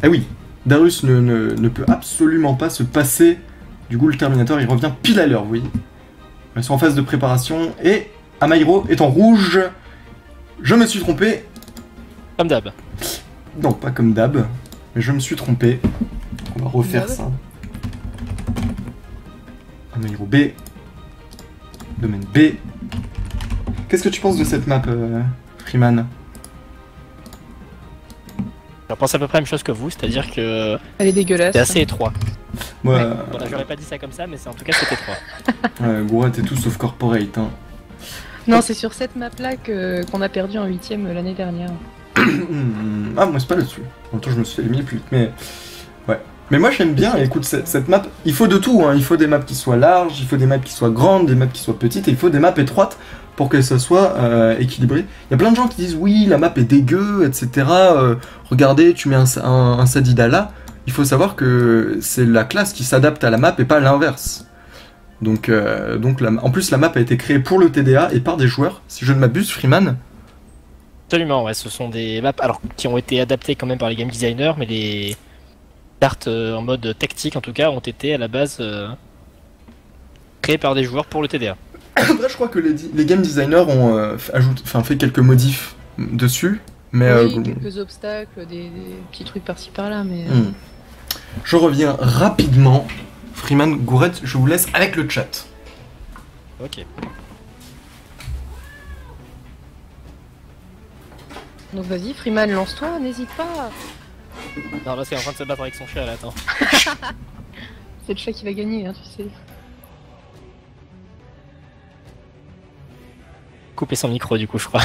Ah oui, Darius ne peut absolument pas se passer du Ghoul Terminator, il revient pile à l'heure, vous voyez. Ils sont en phase de préparation, et Amairo est en rouge. Je me suis trompé. Comme d'hab. Non, pas comme d'hab, mais je me suis trompé. On va refaire ça. Amairo B. Domaine B. Qu'est-ce que tu penses de cette map, Freeman? Je pense à peu près la même chose que vous, c'est-à-dire que Elle est dégueulasse. c'est assez étroit. Moi, Ouais. Voilà, j'aurais pas dit ça comme ça, mais en tout cas c'est étroit. Gouret est tout sauf corporate. Hein. Non, c'est sur cette map-là qu'on a perdu en 8ème l'année dernière. Ah, moi c'est pas là-dessus. En même temps, je me suis fait éliminer plus vite, mais... Ouais. Mais moi j'aime bien, écoute, cette map, il faut de tout, hein. Il faut des maps qui soient larges, il faut des maps qui soient grandes, des maps qui soient petites, et il faut des maps étroites pour que ça soit équilibré. Il y a plein de gens qui disent, oui, la map est dégueu, etc. Regardez, tu mets un Sadida là. Il faut savoir que c'est la classe qui s'adapte à la map et pas l'inverse. Donc en plus, la map a été créée pour le TDA et par des joueurs, si je ne m'abuse, Freeman. Absolument, ouais, ce sont des maps alors, qui ont été adaptées quand même par les game designers, mais les cartes en mode tactique en tout cas ont été à la base créées par des joueurs pour le TDA. Après, je crois que les game designers ont fait quelques modifs dessus, mais... Oui, quelques obstacles, des petits trucs par-ci par-là, mais... Je reviens rapidement. Freeman, Gouret, je vous laisse avec le chat. Ok. Donc vas-y, Freeman, lance-toi, n'hésite pas. Non, là c'est en train de se battre avec son chat là, attends. C'est le chat qui va gagner, hein, tu sais. Couper son micro du coup, je crois.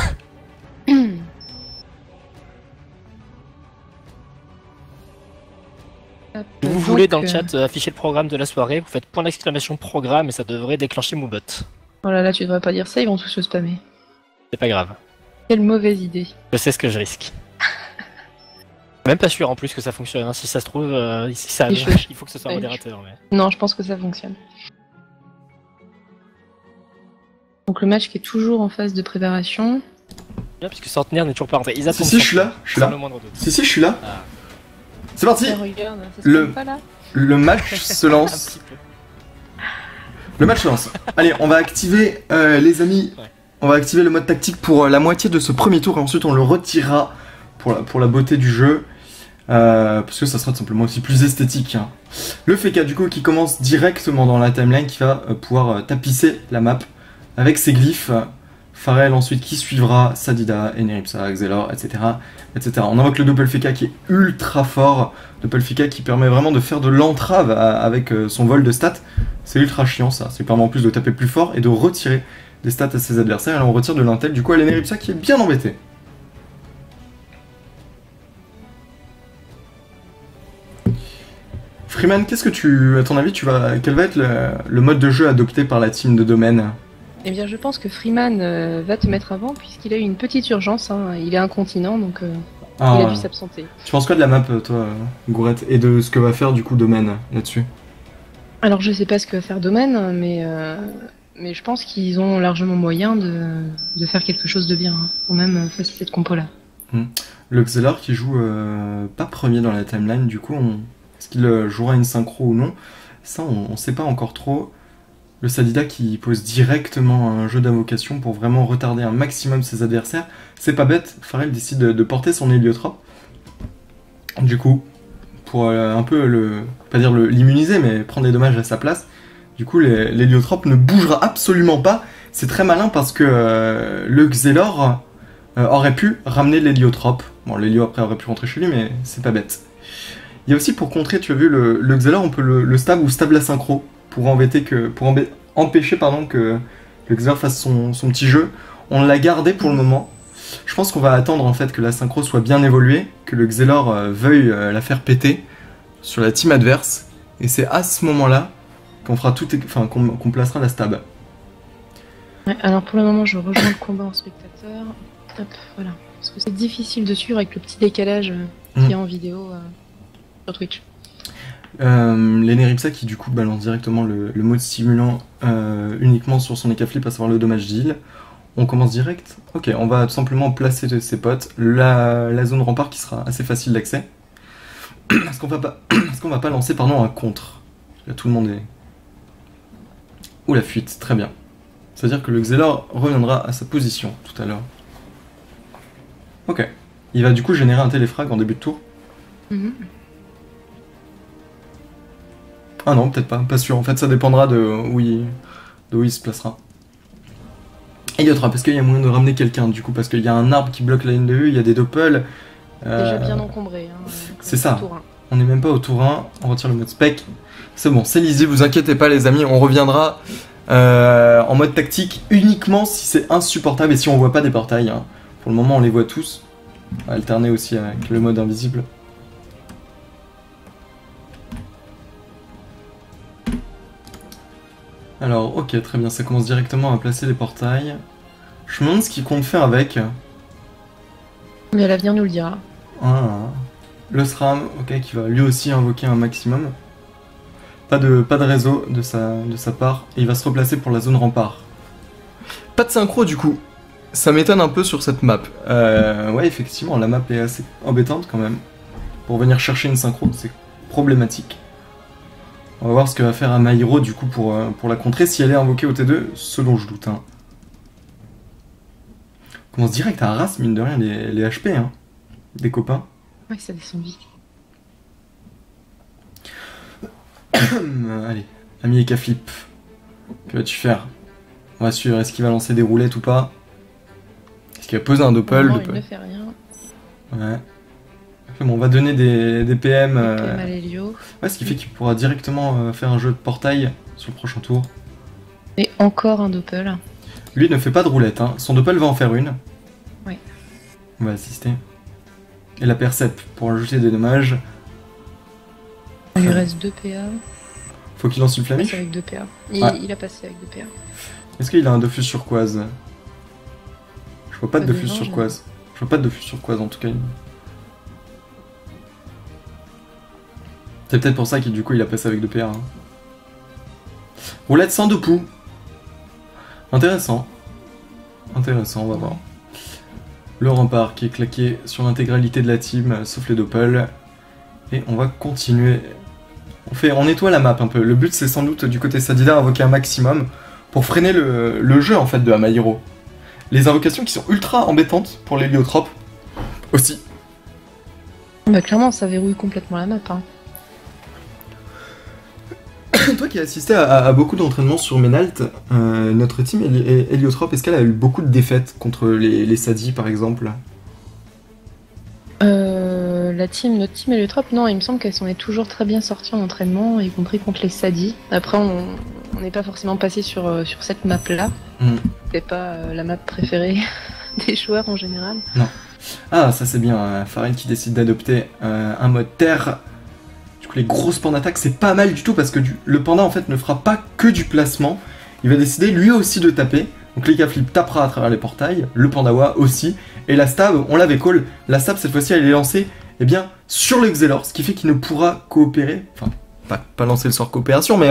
Vous voulez dans le chat afficher le programme de la soirée, vous faites point d'exclamation programme et ça devrait déclencher Moobot. Oh là là, tu devrais pas dire ça, ils vont tous se spammer. C'est pas grave. Quelle mauvaise idée. Je sais ce que je risque. Même pas sûr en plus que ça fonctionne, hein. Si ça se trouve, si ça Et je- il faut que ce soit un Ouais, modérateur. Mais... Non, je pense que ça fonctionne. Donc le match qui est toujours en phase de préparation. Bien, puisque Centenaire n'est toujours pas rentré. Ils attendent. Si, je suis là, je suis Sans là. le moindre doute. Si, je suis là. Ah. C'est parti. Tiens, regarde, ça se Le- passe pas là. Le match se Un lance. petit peu. Le match se lance. Allez, on va activer, les amis. Ouais. On va activer le mode tactique pour la moitié de ce premier tour et ensuite on le retirera pour la beauté du jeu. Parce que ça sera tout simplement aussi plus esthétique. Hein. Le FK du coup qui commence directement dans la timeline qui va pouvoir tapisser la map avec ses glyphes. Pharrell ensuite qui suivra, Sadida, Eneripsa, Xelor, etc., etc. On invoque le Doppel FK qui est ultra fort. Doppel FK qui permet vraiment de faire de l'entrave avec son vol de stats. C'est ultra chiant ça. C'est permet en plus de taper plus fort et de retirer des stats à ses adversaires. Et là on retire de l'intel. Du coup à l'Eneripsa qui est bien embêté. Freeman, qu'est-ce que à ton avis, quel va être le mode de jeu adopté par la team de domaine? Eh bien, je pense que Freeman va te mettre avant puisqu'il a eu une petite urgence. Hein. Il est incontinent, donc il a dû s'absenter. Tu penses quoi de la map, toi, Gouret, et de ce que va faire du coup domaine là-dessus? Alors, je sais pas ce que va faire Domaine, mais je pense qu'ils ont largement moyen de faire quelque chose de bien, hein, pour même faire cette compo-là. Le Xelor qui joue pas premier dans la timeline, du coup, est-ce qu'il jouera une synchro ou non? Ça, on sait pas encore trop. Le Sadida qui pose directement un jeu d'invocation pour vraiment retarder un maximum ses adversaires. C'est pas bête, Pharrell décide de porter son héliotrope. Du coup, pour un peu pas dire l'immuniser, mais prendre des dommages à sa place. Du coup, l'héliotrope ne bougera absolument pas. C'est très malin parce que le Xelor aurait pu ramener l'héliotrope. Bon, l'hélio après aurait pu rentrer chez lui, mais c'est pas bête. Il y a aussi pour contrer, tu as vu, le Xelor, on peut le stab ou stab la synchro pour empêcher que le Xelor fasse son petit jeu. On l'a gardé pour le moment. Je pense qu'on va attendre en fait que la synchro soit bien évoluée, que le Xelor veuille la faire péter sur la team adverse, et c'est à ce moment-là qu'on fera qu'on placera la stab. Ouais, alors pour le moment, je rejoins le combat en spectateur. Hop, voilà. Parce que c'est difficile de suivre avec le petit décalage qu'il y a en vidéo sur Twitch. L'Eneripsa qui du coup balance directement le mode stimulant uniquement sur son Eka Flip, à savoir le dommage deal. On commence direct. Ok, on va tout simplement placer ses potes. La zone rempart qui sera assez facile d'accès. Est-ce qu'on va pas lancer pardon, un contre? Là, tout le monde est... Ou la fuite, très bien. C'est-à-dire que le Xelor reviendra à sa position tout à l'heure. Ok. Il va du coup générer un téléfrag en début de tour. Ah non, peut-être pas, pas sûr. En fait, ça dépendra de où il se placera. Heliotrop, est-ce qu'il y a moyen de ramener quelqu'un du coup? Parce qu'il y a un arbre qui bloque la ligne de vue, il y a des doppels. Déjà bien encombré. Hein, c'est ça. On n'est même pas au tour 1, on retire le mode spec. C'est bon, c'est lisible, vous inquiétez pas les amis, on reviendra en mode tactique uniquement si c'est insupportable et si on voit pas des portails. Hein. Pour le moment on les voit tous. On va alterner aussi avec le mode invisible. Alors ok, très bien, ça commence directement à placer les portails. Je me demande ce qu'il compte faire avec. Mais l'avenir nous le dira. Ah, le SRAM, ok, qui va lui aussi invoquer un maximum. Pas de réseau de sa part. Et il va se replacer pour la zone rempart. Pas de synchro du coup. Ça m'étonne un peu sur cette map. Ouais, effectivement, la map est assez embêtante quand même. Pour venir chercher une synchro, c'est problématique. On va voir ce que va faire Amairo du coup pour la contrer si elle est invoquée au T2, ce dont je doute. Hein. On commence direct à ras, mine de rien, les HP, hein, des copains. Ouais, ça descend vite. Allez, ami Eka Flip, que vas-tu faire? On va suivre, est-ce qu'il va lancer des roulettes ou pas? Est-ce qu'il va poser un doppel? Non, il ne fait rien. Ouais. Bon, on va donner des PM. PM à l'Hélio. Ouais, ce qui fait qu'il pourra directement faire un jeu de portail sur le prochain tour. Et encore un doppel. Lui ne fait pas de roulette, hein. Son doppel va en faire une. Oui. On va assister. Et la percep pour ajouter des dommages. Il lui reste 2 PA. Faut qu'il lance une flamiche. Avec 2 PA. Il a passé avec 2 PA. Est-ce qu'il a un Dofus turquoise? Je vois pas de Dofus turquoise. Je vois pas de Dofus turquoise en tout cas. C'est peut-être pour ça qu'il du coup il a passé avec 2 PA. Hein. Roulette sans deux poux. Intéressant. Intéressant, on va voir. Le rempart qui est claqué sur l'intégralité de la team, sauf les doppels. Et on va continuer. On nettoie la map un peu. Le but c'est sans doute du côté Sadida invoquer un maximum pour freiner le jeu en fait de Amairo. Les invocations qui sont ultra embêtantes pour l'héliotropes aussi. Bah clairement ça verrouille complètement la map. Hein. Toi qui as assisté à beaucoup d'entraînements sur Menalt, notre team Héliotrope, est-ce qu'elle a eu beaucoup de défaites contre les Sadis par exemple? Notre team Héliotrope, non, il me semble qu'elle s'en est toujours très bien sortie en entraînement, y compris contre les Sadis. Après, on n'est pas forcément passé sur cette map-là. C'est pas la map préférée des joueurs en général. Non. Ah, ça c'est bien, Farrell qui décide d'adopter un mode terre. Du coup, les grosses pandas d'attaque, c'est pas mal du tout parce que le panda en fait ne fera pas que du placement. Il va décider lui aussi de taper. Donc l'Eka Flip tapera à travers les portails, le Pandawa aussi. Et la stab, on l'avait call. La stab cette fois-ci elle est lancée sur le Xelor, ce qui fait qu'il ne pourra coopérer. Enfin, pas lancer le sort coopération, mais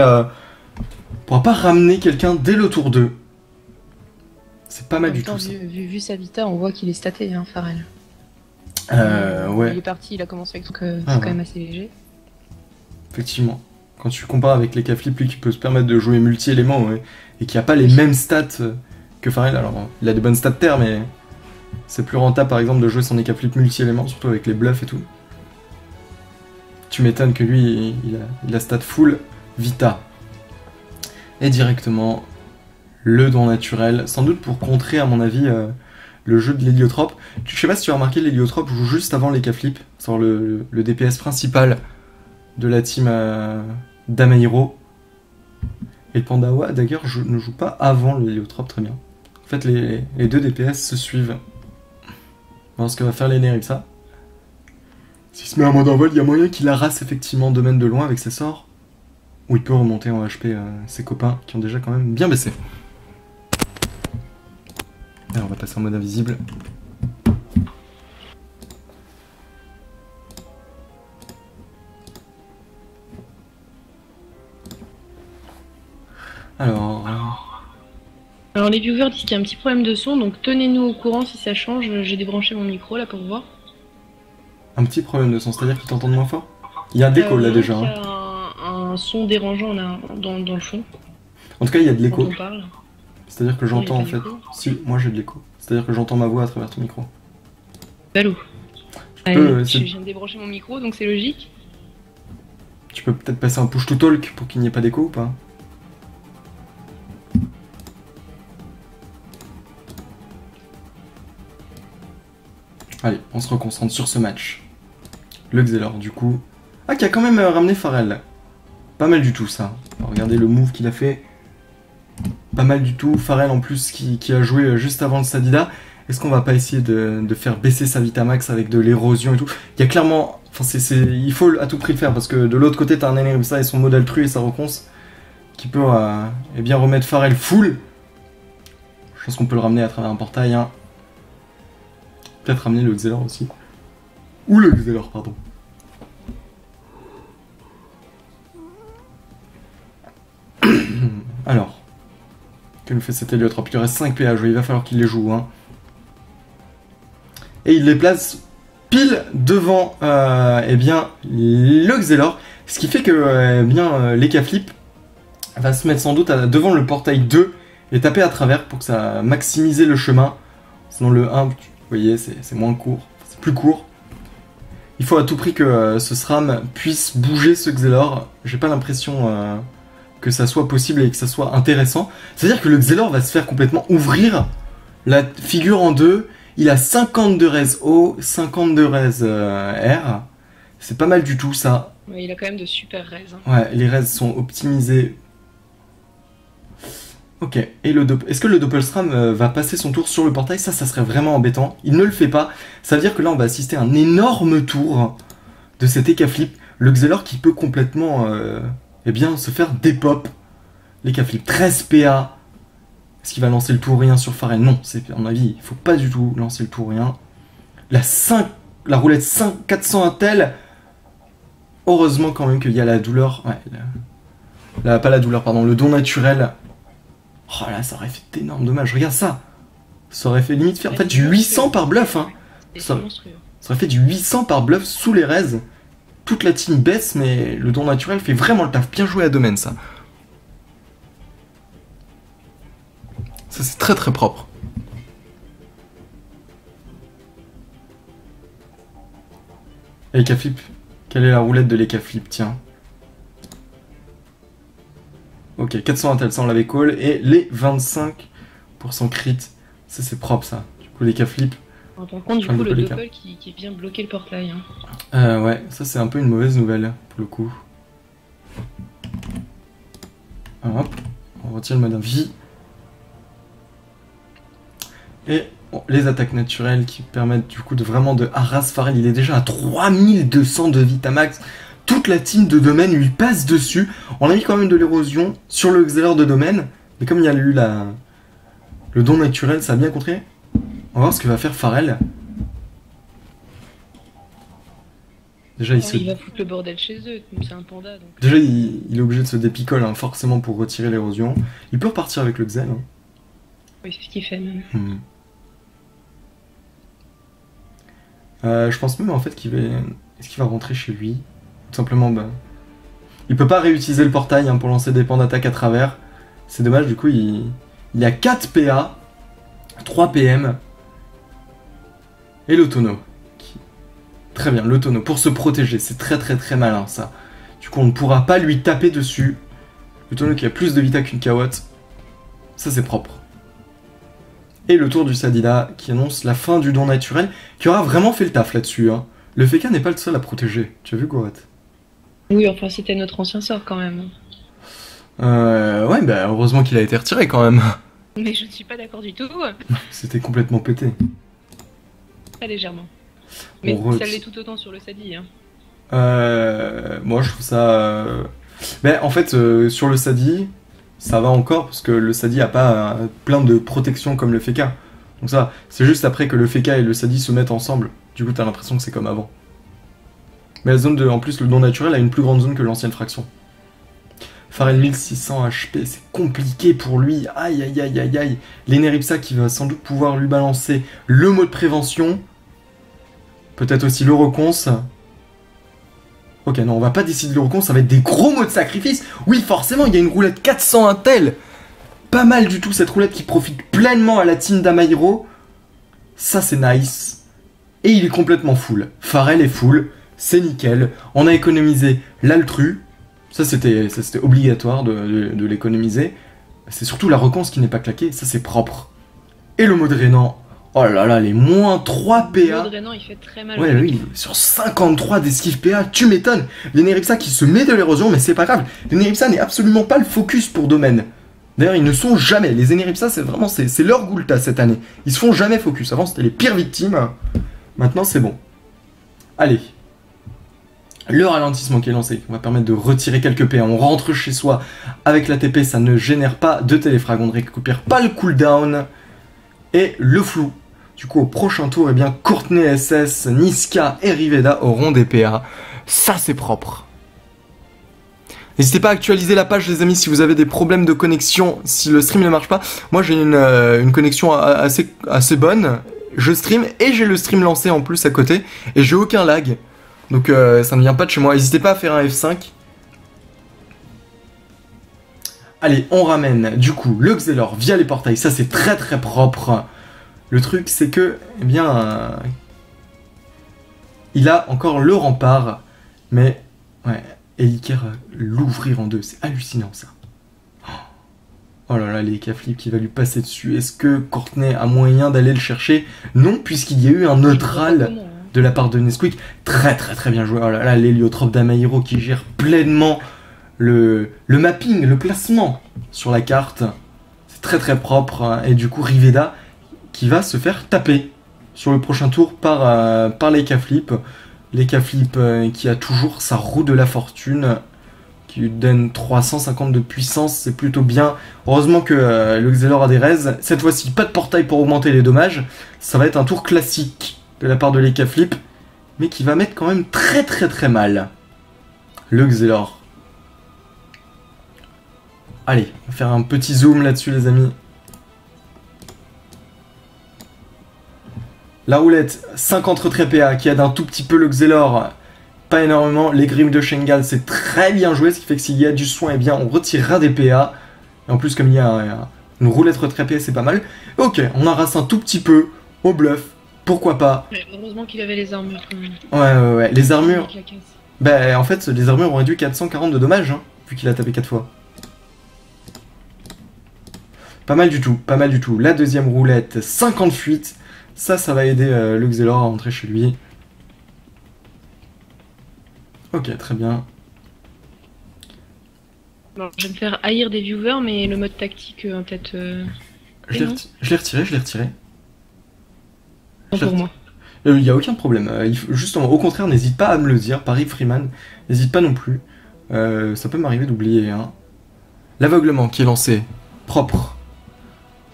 pourra pas ramener quelqu'un dès le tour 2. C'est pas mal du tout ça. Vu sa vita, on voit qu'il est staté, hein, Farrell. Ouais. Il est parti, il a commencé avec c'est quand même assez léger. Effectivement. Quand tu compares avec les Flip, lui qui peut se permettre de jouer multi-éléments et qui a pas les mêmes stats que Farrell. Alors, il a des bonnes stats terre, mais c'est plus rentable par exemple de jouer son Flip multi-éléments, surtout avec les bluffs et tout. Tu m'étonnes que lui, il a stat full Vita. Et directement, le don naturel, sans doute pour contrer à mon avis le jeu de l'héliotrope. Je sais pas si tu as remarqué, l'héliotrope joue juste avant les Flip, sur le DPS principal de la team d'Amairo. Et le Pandawa, d'ailleurs, ne joue pas avant l'héliotrope, très bien. En fait, les deux DPS se suivent. On va voir ce que va faire l'Eneritza. S'il se met en mode envol, il y a moyen qu'il harasse effectivement domaine de loin avec ses sorts. Ou il peut remonter en HP ses copains qui ont déjà quand même bien baissé. Et on va passer en mode invisible. Alors les viewers disent qu'il y a un petit problème de son, donc tenez-nous au courant si ça change. J'ai débranché mon micro là pour voir. Un petit problème de son, c'est-à-dire qu'ils t'entendent moins fort? Il y a de l'écho là Non, déjà. il y Hein. a un son dérangeant là, dans le fond, En tout cas, il y a de quand l'écho. on parle. C'est-à-dire que j'entends Non, en il y a fait. pas d'écho. Si, moi j'ai de l'écho. C'est-à-dire que j'entends ma voix à travers ton micro. Balou. peux, Je viens de débrancher mon micro, donc c'est logique. Tu peux peut-être passer un push to talk pour qu'il n'y ait pas d'écho ou pas? Allez, on se reconcentre sur ce match. Le Xelor, du coup. Ah, qui a quand même ramené Pharrell. Pas mal du tout, ça. Regardez le move qu'il a fait. Pas mal du tout. Pharrell, en plus, qui a joué juste avant le Sadida. Est-ce qu'on va pas essayer de faire baisser sa Vitamax avec de l'érosion et tout? Il y a clairement... Enfin, il faut à tout prix le faire, parce que de l'autre côté, t'as un Enerimsa et son modèle tru et sa reconce qui peut eh bien remettre Pharrell full. Je pense qu'on peut le ramener à travers un portail. Hein. Peut-être ramener le Xelor aussi. Ou le Xelor, pardon. Alors, que nous fait cet héliotrope? Il lui reste 5 PA à jouer, il va falloir qu'il les joue. Hein. Et il les place pile devant eh bien, le Xelor. Ce qui fait que eh bien, l'Ekaflip va se mettre sans doute devant le portail 2 et taper à travers pour que ça maximise le chemin. Sinon le 1, vous voyez, c'est moins court, c'est plus court. Il faut à tout prix que ce SRAM puisse bouger ce Xelor. J'ai pas l'impression que ça soit possible et que ça soit intéressant. C'est-à-dire que le Xelor va se faire complètement ouvrir la figure en deux. Il a 52 res O, 52 res R. C'est pas mal du tout ça. Ouais, il a quand même de super res. Hein. Ouais, les res sont optimisés. Ok, et est-ce que le Doppelstram va passer son tour sur le portail? Ça serait vraiment embêtant. Il ne le fait pas. Ça veut dire que là, on va assister à un énorme tour de cet Ekaflip. Le Xelor qui peut complètement eh bien, se faire dépop. L'Ekaflip, 13 PA. Est-ce qu'il va lancer le tour rien sur Pharrell? Non, à mon avis, il faut pas du tout lancer le tour rien. La roulette 400 Intel. Heureusement quand même qu'il y a la douleur. Ouais, pas la douleur, pardon, le don naturel. Oh là, ça aurait fait d'énormes dommages. Regarde ça. Ça aurait fait limite faire en fait du 800 par bluff. Hein. Ça aurait fait du 800 par bluff sous les res. Toute la team baisse, mais le don naturel fait vraiment le taf. Bien joué à domaine, ça. Ça, c'est très très propre. Ekaflip. Quelle est la roulette de l'Ekaflip? Tiens. Ok, 400 Intel, ça on l'avait call. Et les 25% crit. Ça c'est propre ça. Du coup l'Ekaflip. Par contre, du coup, le Doppel qui vient bloquer le portail. Hein. Ouais, ça c'est un peu une mauvaise nouvelle pour le coup. Hop, on retire le mode vie. Et bon, les attaques naturelles qui permettent du coup de vraiment de harass Pharrell. Il est déjà à 3200 de Vitamax. Toute la team de domaine lui passe dessus. On a mis quand même de l'érosion sur le Xelor de domaine. Mais comme il y a eu le don naturel, ça a bien contré. On va voir ce que va faire Pharrell. Déjà, il va foutre le bordel chez eux, comme c'est un panda. Donc... Déjà, il est obligé de se dépicole hein, forcément pour retirer l'érosion. Il peut repartir avec le Xel. Hein. Oui, c'est ce qu'il fait même. Je pense même en fait qu'il va... Est-ce qu'il va rentrer chez lui? Tout simplement, bah... Il peut pas réutiliser le portail hein, pour lancer des pans d'attaque à travers. C'est dommage, du coup, il a 4 PA, 3 PM, et le tonneau. Très bien, le tonneau, pour se protéger. C'est très très très malin, ça. Du coup, on ne pourra pas lui taper dessus. Le tonneau qui a plus de vita qu'une Kawotte. Ça, c'est propre. Et le tour du Sadida, qui annonce la fin du don naturel, qui aura vraiment fait le taf là-dessus. Hein. Le Feka n'est pas le seul à protéger. Tu as vu, Goret? Oui, enfin, c'était notre ancien sort, quand même. Ouais, bah, heureusement qu'il a été retiré, quand même. Mais je ne suis pas d'accord du tout. C'était complètement pété. Très légèrement. Mais ça l'est tout autant sur le Sadi. Hein. Moi, je trouve ça... Mais en fait, sur le Sadi, ça va encore, parce que le Sadi a pas plein de protections comme le Feka. Donc ça, c'est juste après que le Feka et le Sadi se mettent ensemble. Du coup, t'as l'impression que c'est comme avant. Mais la zone en plus, le don naturel a une plus grande zone que l'ancienne fraction. Pharrell 1600 HP, c'est compliqué pour lui. Aïe, aïe, aïe, aïe, aïe. L'Eneripsa qui va sans doute pouvoir lui balancer le mot de prévention. Peut-être aussi le reconce. Ok, non, on va pas décider le recon, ça va être des gros mots de sacrifice. Oui, forcément, il y a une roulette 400 Intel. Pas mal du tout, cette roulette qui profite pleinement à la team d'Amairo. Ça, c'est nice. Et il est complètement full. Pharrell est full, c'est nickel. On a économisé l'altru. Ça, c'était obligatoire de l'économiser. C'est surtout la reconce qui n'est pas claquée, ça, c'est propre. Et le mode Rénan. Oh là là, les moins 3 PA. Le mode Rénan, il fait très mal. Ouais, oui, sur 53 d'esquive PA, tu m'étonnes. L'Eneripsa qui se met de l'érosion, mais c'est pas grave. L'Eneripsa n'est absolument pas le focus pour domaine. D'ailleurs, ils ne sont jamais. Les Eneripsa, c'est vraiment c'est leur Gulta cette année. Ils se font jamais focus. Avant, c'était les pires victimes. Maintenant, c'est bon. Allez. Le ralentissement qui est lancé, on va permettre de retirer quelques PA. On rentre chez soi avec la TP, ça ne génère pas de téléfrag. On ne récupère pas le cooldown. Et le flou. Du coup, au prochain tour, eh bien, Courtenay SS, Niska et Riveda auront des PA. Ça, c'est propre. N'hésitez pas à actualiser la page, les amis, si vous avez des problèmes de connexion, si le stream ne marche pas. Moi, j'ai une connexion assez bonne. Je stream et j'ai le stream lancé en plus à côté. Et j'ai aucun lag. Donc, ça ne vient pas de chez moi. N'hésitez pas à faire un F5. Allez, on ramène du coup le Xelor via les portails. Ça, c'est très très propre. Le truc, c'est que, eh bien, il a encore le rempart. Mais, ouais, Eliker l'ouvrir en deux. C'est hallucinant, ça. Oh là là, les K-Flip qui va lui passer dessus. Est-ce que Courtenay a moyen d'aller le chercher? Non, puisqu'il y a eu un neutral de la part de Nesquik. Très très très bien joué. Oh là là, l'héliotrope d'Amairo qui gère pleinement le mapping, le placement sur la carte. C'est très très propre. Et du coup, Riveda qui va se faire taper sur le prochain tour par les K-Flip. Les K-Flip qui a toujours sa roue de la fortune qui lui donne 350 de puissance, c'est plutôt bien. Heureusement que le Xelor a des raises. Cette fois-ci, pas de portail pour augmenter les dommages. Ça va être un tour classique de la part de les K-Flip, mais qui va mettre quand même très très très mal. Le Xelor. Allez, on va faire un petit zoom là-dessus, les amis. La roulette, 50 retraits PA, qui aide un tout petit peu le Xelor. Pas énormément. Les grimes de Shengal, c'est très bien joué, ce qui fait que s'il y a du soin, eh bien, on retirera des PA. Et en plus, comme il y a une roulette retrait PA, c'est pas mal. Ok, on en rase un tout petit peu au bluff. Pourquoi pas. Mais heureusement qu'il avait les armures. Ouais. Les armures. Bah, en fait, les armures ont réduit 440 de dommages, hein, vu qu'il a tapé 4 fois. Pas mal du tout, pas mal du tout. La deuxième roulette, 50 fuites. Ça va aider le Xelor à rentrer chez lui. Ok, très bien. Bon, je vais me faire haïr des viewers, mais le mode tactique, peut-être... Je l'ai retiré. Non, pour moi. Il n'y a aucun problème. Justement, au contraire, n'hésite pas à me le dire. Paris Freeman, n'hésite pas non plus. Ça peut m'arriver d'oublier. Hein. L'aveuglement qui est lancé, propre.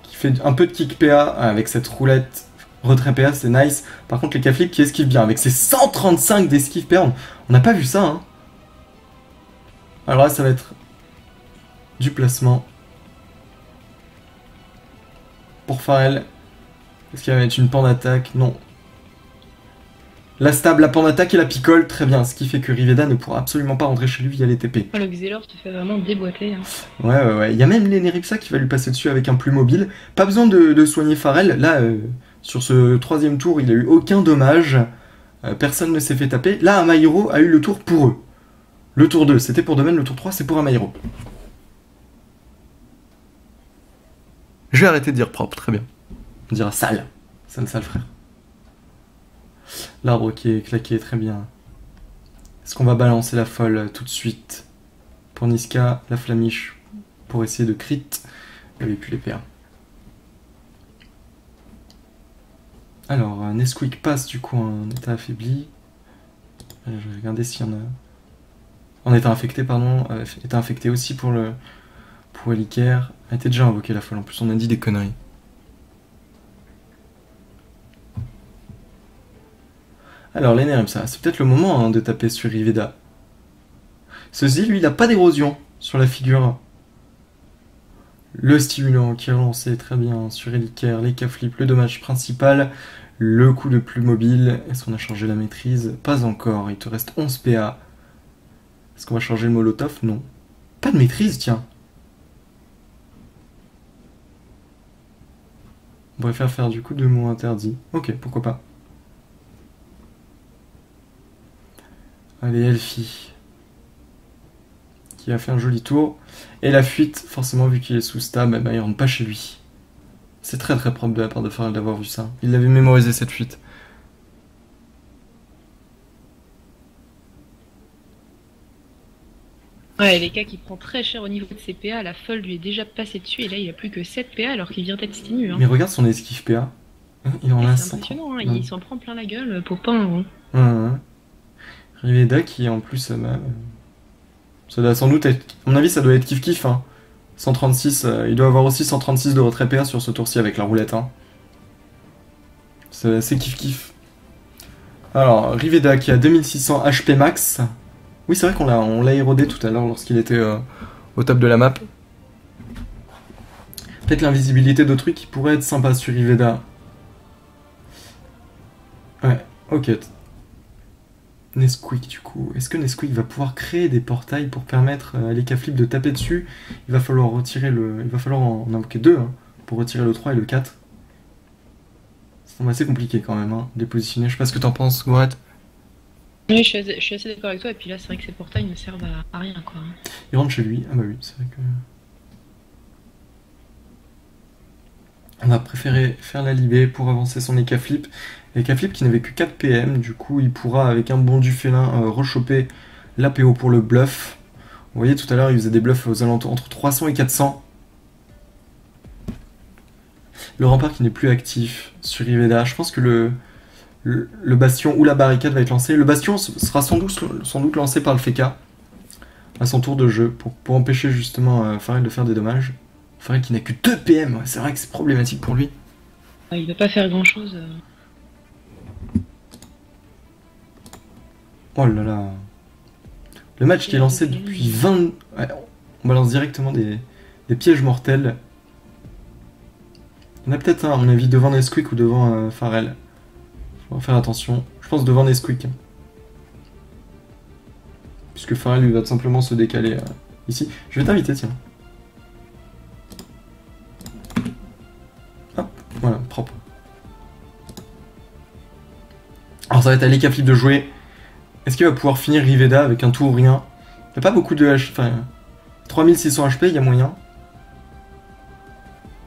Qui fait un peu de kick PA avec cette roulette. Retrait PA, c'est nice. Par contre, les K-Flip qui esquivent bien. Avec ses 135 d'esquive PA, on n'a pas vu ça. Hein. Alors là, ça va être du placement. Pour Pharrell. Est-ce qu'il va mettre une pan d'attaque? Non. La stab, la pan d'attaque et la picole, très bien. Ce qui fait que Riveda ne pourra absolument pas rentrer chez lui via les TP. Oh, le Xelor te fait vraiment déboîter. Hein. Ouais. Il y a même l'Eneripsa qui va lui passer dessus avec un plus mobile. Pas besoin de soigner Pharrell. Là, sur ce troisième tour, il a eu aucun dommage. Personne ne s'est fait taper. Là, Amairo a eu le tour pour eux. Le tour 2, c'était pour Domaine. Le tour 3, c'est pour Amairo. Je vais arrêter de dire propre, très bien. On dira sale. Sale, frère. L'arbre qui est claqué, très bien. Est-ce qu'on va balancer la folle tout de suite? Pour Niska, la flamiche, pour essayer de crit. Et puis les PA. Alors, Nesquik passe du coup en état affaibli. Je vais regarder s'il y en a... En état infecté, pardon. État infecté aussi pour Eliker. Elle était déjà invoquée la folle, en plus on a dit des conneries. Alors, l'Eneripsa, c'est peut-être le moment de taper sur Riveda. Ceci, lui, il n'a pas d'érosion sur la figure. Le stimulant qui est relancé très bien sur Eliker, les K-Flip, le dommage principal, le coup de plus mobile. Est-ce qu'on a changé la maîtrise? Pas encore, il te reste 11 PA. Est-ce qu'on va changer le Molotov? Non. Pas de maîtrise, tiens. On pourrait faire du coup 2 mots interdits. Ok, pourquoi pas. Allez, Elfie. Qui a fait un joli tour. Et la fuite, forcément, vu qu'il est sous stab, eh ben, il rentre pas chez lui. C'est très très propre de la part de Farrell d'avoir vu ça. Il l'avait mémorisé cette fuite. Ouais, les cas qui prend très cher au niveau de ses PA, la folle lui est déjà passée dessus et là il a plus que 7 PA alors qu'il vient d'être stinu. Hein. Mais regarde son esquive PA. Il en a 100. C'est impressionnant, hein. Il s'en prend plein la gueule pour pas un rond. Ouais. Riveda qui en plus ça doit sans doute être. À mon avis ça doit être kiff-kiff hein. 136, il doit avoir aussi 136 de retrait PA sur ce tour-ci avec la roulette hein. C'est assez kiff-kiff. Alors, Riveda qui a 2600 HP max. Oui c'est vrai qu'on l'a érodé tout à l'heure lorsqu'il était au top de la map. Peut-être l'invisibilité d'autrui qui pourrait être sympa sur Riveda. Ouais, ok. Nesquik du coup. Est-ce que Nesquik va pouvoir créer des portails pour permettre à l'Ekaflip de taper dessus? Il va falloir retirer il va falloir en invoquer 2 hein, pour retirer le 3 et le 4. Ça semble assez compliqué quand même hein, de les positionner. Je sais pas ce que t'en penses, Goret. Oui, je suis assez d'accord avec toi, et puis là c'est vrai que ces portails ne servent à rien quoi. Il rentre chez lui. Ah bah oui, c'est vrai que... On a préféré faire la libé pour avancer son Ekaflip. Ekaflip qui n'avait que 4 PM, du coup il pourra avec un bon du félin rechoper l'APO pour le bluff. Vous voyez tout à l'heure il faisait des bluffs aux alentours entre 300 et 400. Le rempart qui n'est plus actif sur Riveda. Je pense que le bastion ou la barricade va être lancé. Le bastion sera sans doute lancé par le Feka à son tour de jeu pour empêcher justement Farrell de faire des dommages. Farrell qui n'a que 2 PM, c'est vrai que c'est problématique pour lui. Il va pas faire grand chose. Oh là là. Le match qui est lancé depuis 20... Ouais, on balance directement des pièges mortels. Il y en a peut-être un, à mon avis, devant Nesquik ou devant Farrell. Il faut faire attention. Je pense devant Nesquik. Puisque Farrell lui va tout simplement se décaler ici. Je vais t'inviter, tiens. Hop, voilà, propre. Alors ça va être à l'Ekaflip de jouer. Est-ce qu'il va pouvoir finir Riveda avec un tout ou rien? Il n'y a pas beaucoup de HP, enfin... 3600 HP, il y a moyen.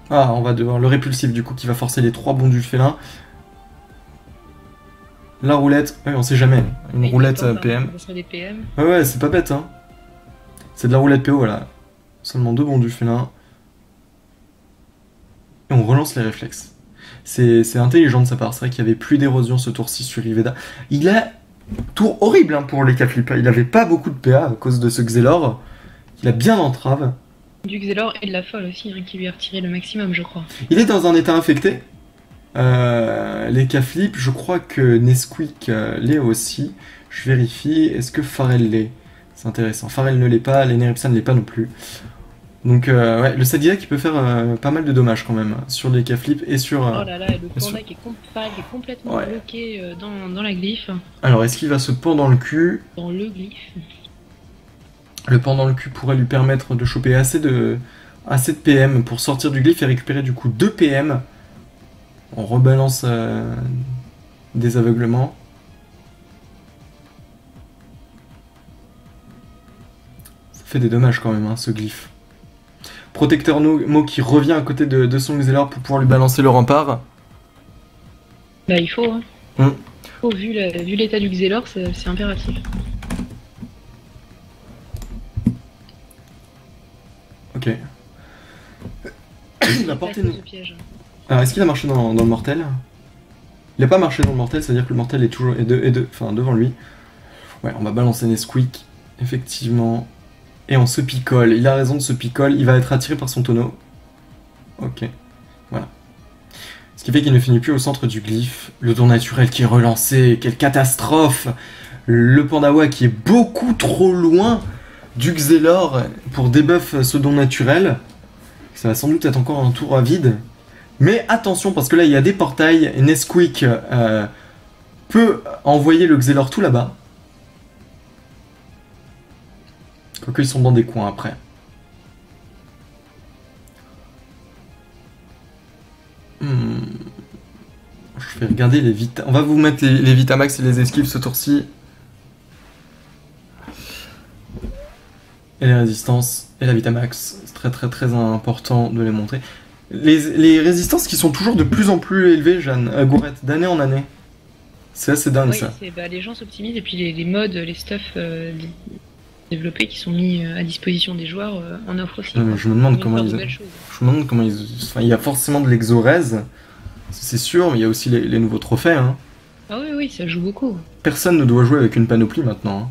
Ah, on va devoir le répulsif du coup qui va forcer les 3 bons du félin. La roulette, ouais, on sait jamais. Une roulette PM. Ça serait des PM. Ouais, c'est pas bête, hein. C'est de la roulette PO, voilà. Seulement 2 bons du félin. Et on relance les réflexes. C'est intelligent de sa part. C'est vrai qu'il n'y avait plus d'érosion ce tour-ci sur Riveda. Il a... Tour horrible hein, pour l'Ekaflip. Il avait pas beaucoup de PA à cause de ce Xelor. Il a bien entrave. Du Xelor et de la folle aussi, hein, qui lui a retiré le maximum, je crois. Il est dans un état infecté. L'Ekaflip, je crois que Nesquik l'est aussi. Je vérifie. Est-ce que Farrell l'est? C'est intéressant. Farrell ne l'est pas, l'Eneripsa ne l'est pas non plus. Donc, ouais, le Sadida qui peut faire pas mal de dommages quand même sur l'Ekaflip et sur. Oh là là, le panda qui est complètement bloqué dans la glyphe. Alors, est-ce qu'il va se pendre dans le cul? Dans le glyphe. Le pendre dans le cul pourrait lui permettre de choper assez de PM pour sortir du glyphe et récupérer du coup 2 PM. On rebalance des aveuglements. Ça fait des dommages quand même, hein, ce glyphe. Protecteur Mo qui revient à côté de son Xelor pour pouvoir lui balancer le rempart. Bah il faut, hein. Vu l'état du Xelor, c'est impératif. Ok. Il a porté Alors est-ce qu'il a marché dans le mortel? Il n'a pas marché dans le mortel, c'est-à-dire que le mortel est toujours devant lui. Ouais, on va balancer Nesquik, effectivement. Et on se picole, il a raison de se picole, il va être attiré par son tonneau. Ok, voilà. Ce qui fait qu'il ne finit plus au centre du glyphe. Le don naturel qui est relancé, quelle catastrophe! Le Pandawa qui est beaucoup trop loin du Xelor pour debuff ce don naturel. Ça va sans doute être encore un tour à vide. Mais attention, parce que là il y a des portails, et Nesquik peut envoyer le Xelor tout là-bas. Quoique ils sont dans des coins après. Je vais regarder les Vita... On va vous mettre les Vitamax et les esquives ce tour-ci. Et les résistances et la Vitamax. C'est très très très important de les montrer. Les résistances qui sont toujours de plus en plus élevées, Jeanne, Gourette, d'année en année. C'est assez dingue ça. Les gens s'optimisent et puis les mods, les stuff développés qui sont mis à disposition des joueurs en offrent aussi. Je me demande comment ils... Enfin, il y a forcément de l'exorèse, c'est sûr, mais il y a aussi les nouveaux trophées. Hein. Ah oui, ça joue beaucoup. Personne ne doit jouer avec une panoplie maintenant. Hein.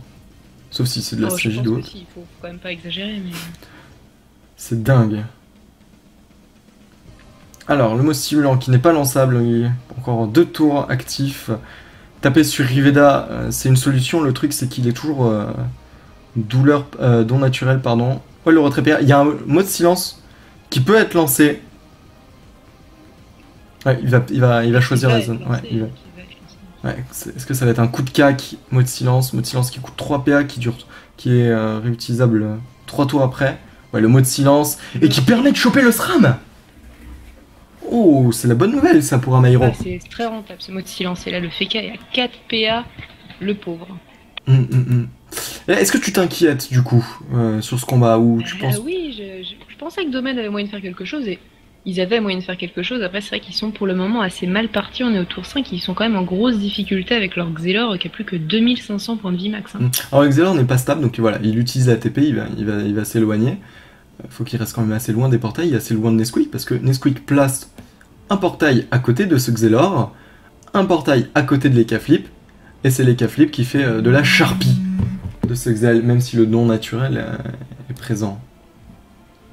Sauf si c'est de la stratégie d'autre. Il faut quand même pas exagérer, mais... C'est dingue. Alors, le mot stimulant qui n'est pas lançable, il y a encore 2 tours actifs. Taper sur Riveda, c'est une solution. Le truc, c'est qu'il est toujours douleur, don naturel, pardon. Ouais, le retrait PA. Il y a un mot de silence qui peut être lancé. Ouais, il va choisir la zone. Ouais, il va. Ouais, est-ce que ça va être un coup de cac, mot de silence qui coûte 3 PA, qui est réutilisable 3 tours après. Ouais, le mot de silence, et qui permet de choper le SRAM. Oh, c'est la bonne nouvelle ça pour un Maïro. C'est très rentable ce mot de silence, et là le FK est à 4 PA, le pauvre. Est-ce que tu t'inquiètes du coup sur ce combat, ou tu penses... Oui, je pensais que Domaine avait moyen de faire quelque chose, et ils avaient moyen de faire quelque chose. Après, c'est vrai qu'ils sont pour le moment assez mal partis. On est au tour 5, ils sont quand même en grosse difficulté avec leur Xelor qui a plus que 2500 points de vie max. Hein. Alors, Xelor n'est pas stable, donc voilà, il utilise la TP, il va s'éloigner. Faut qu'il reste quand même assez loin des portails, assez loin de Nesquik, parce que Nesquik place un portail à côté de ce Xelor, un portail à côté de l'Ekaflip, et c'est l'Ekaflip qui fait de la charpie de ce Xel, même si le don naturel est présent.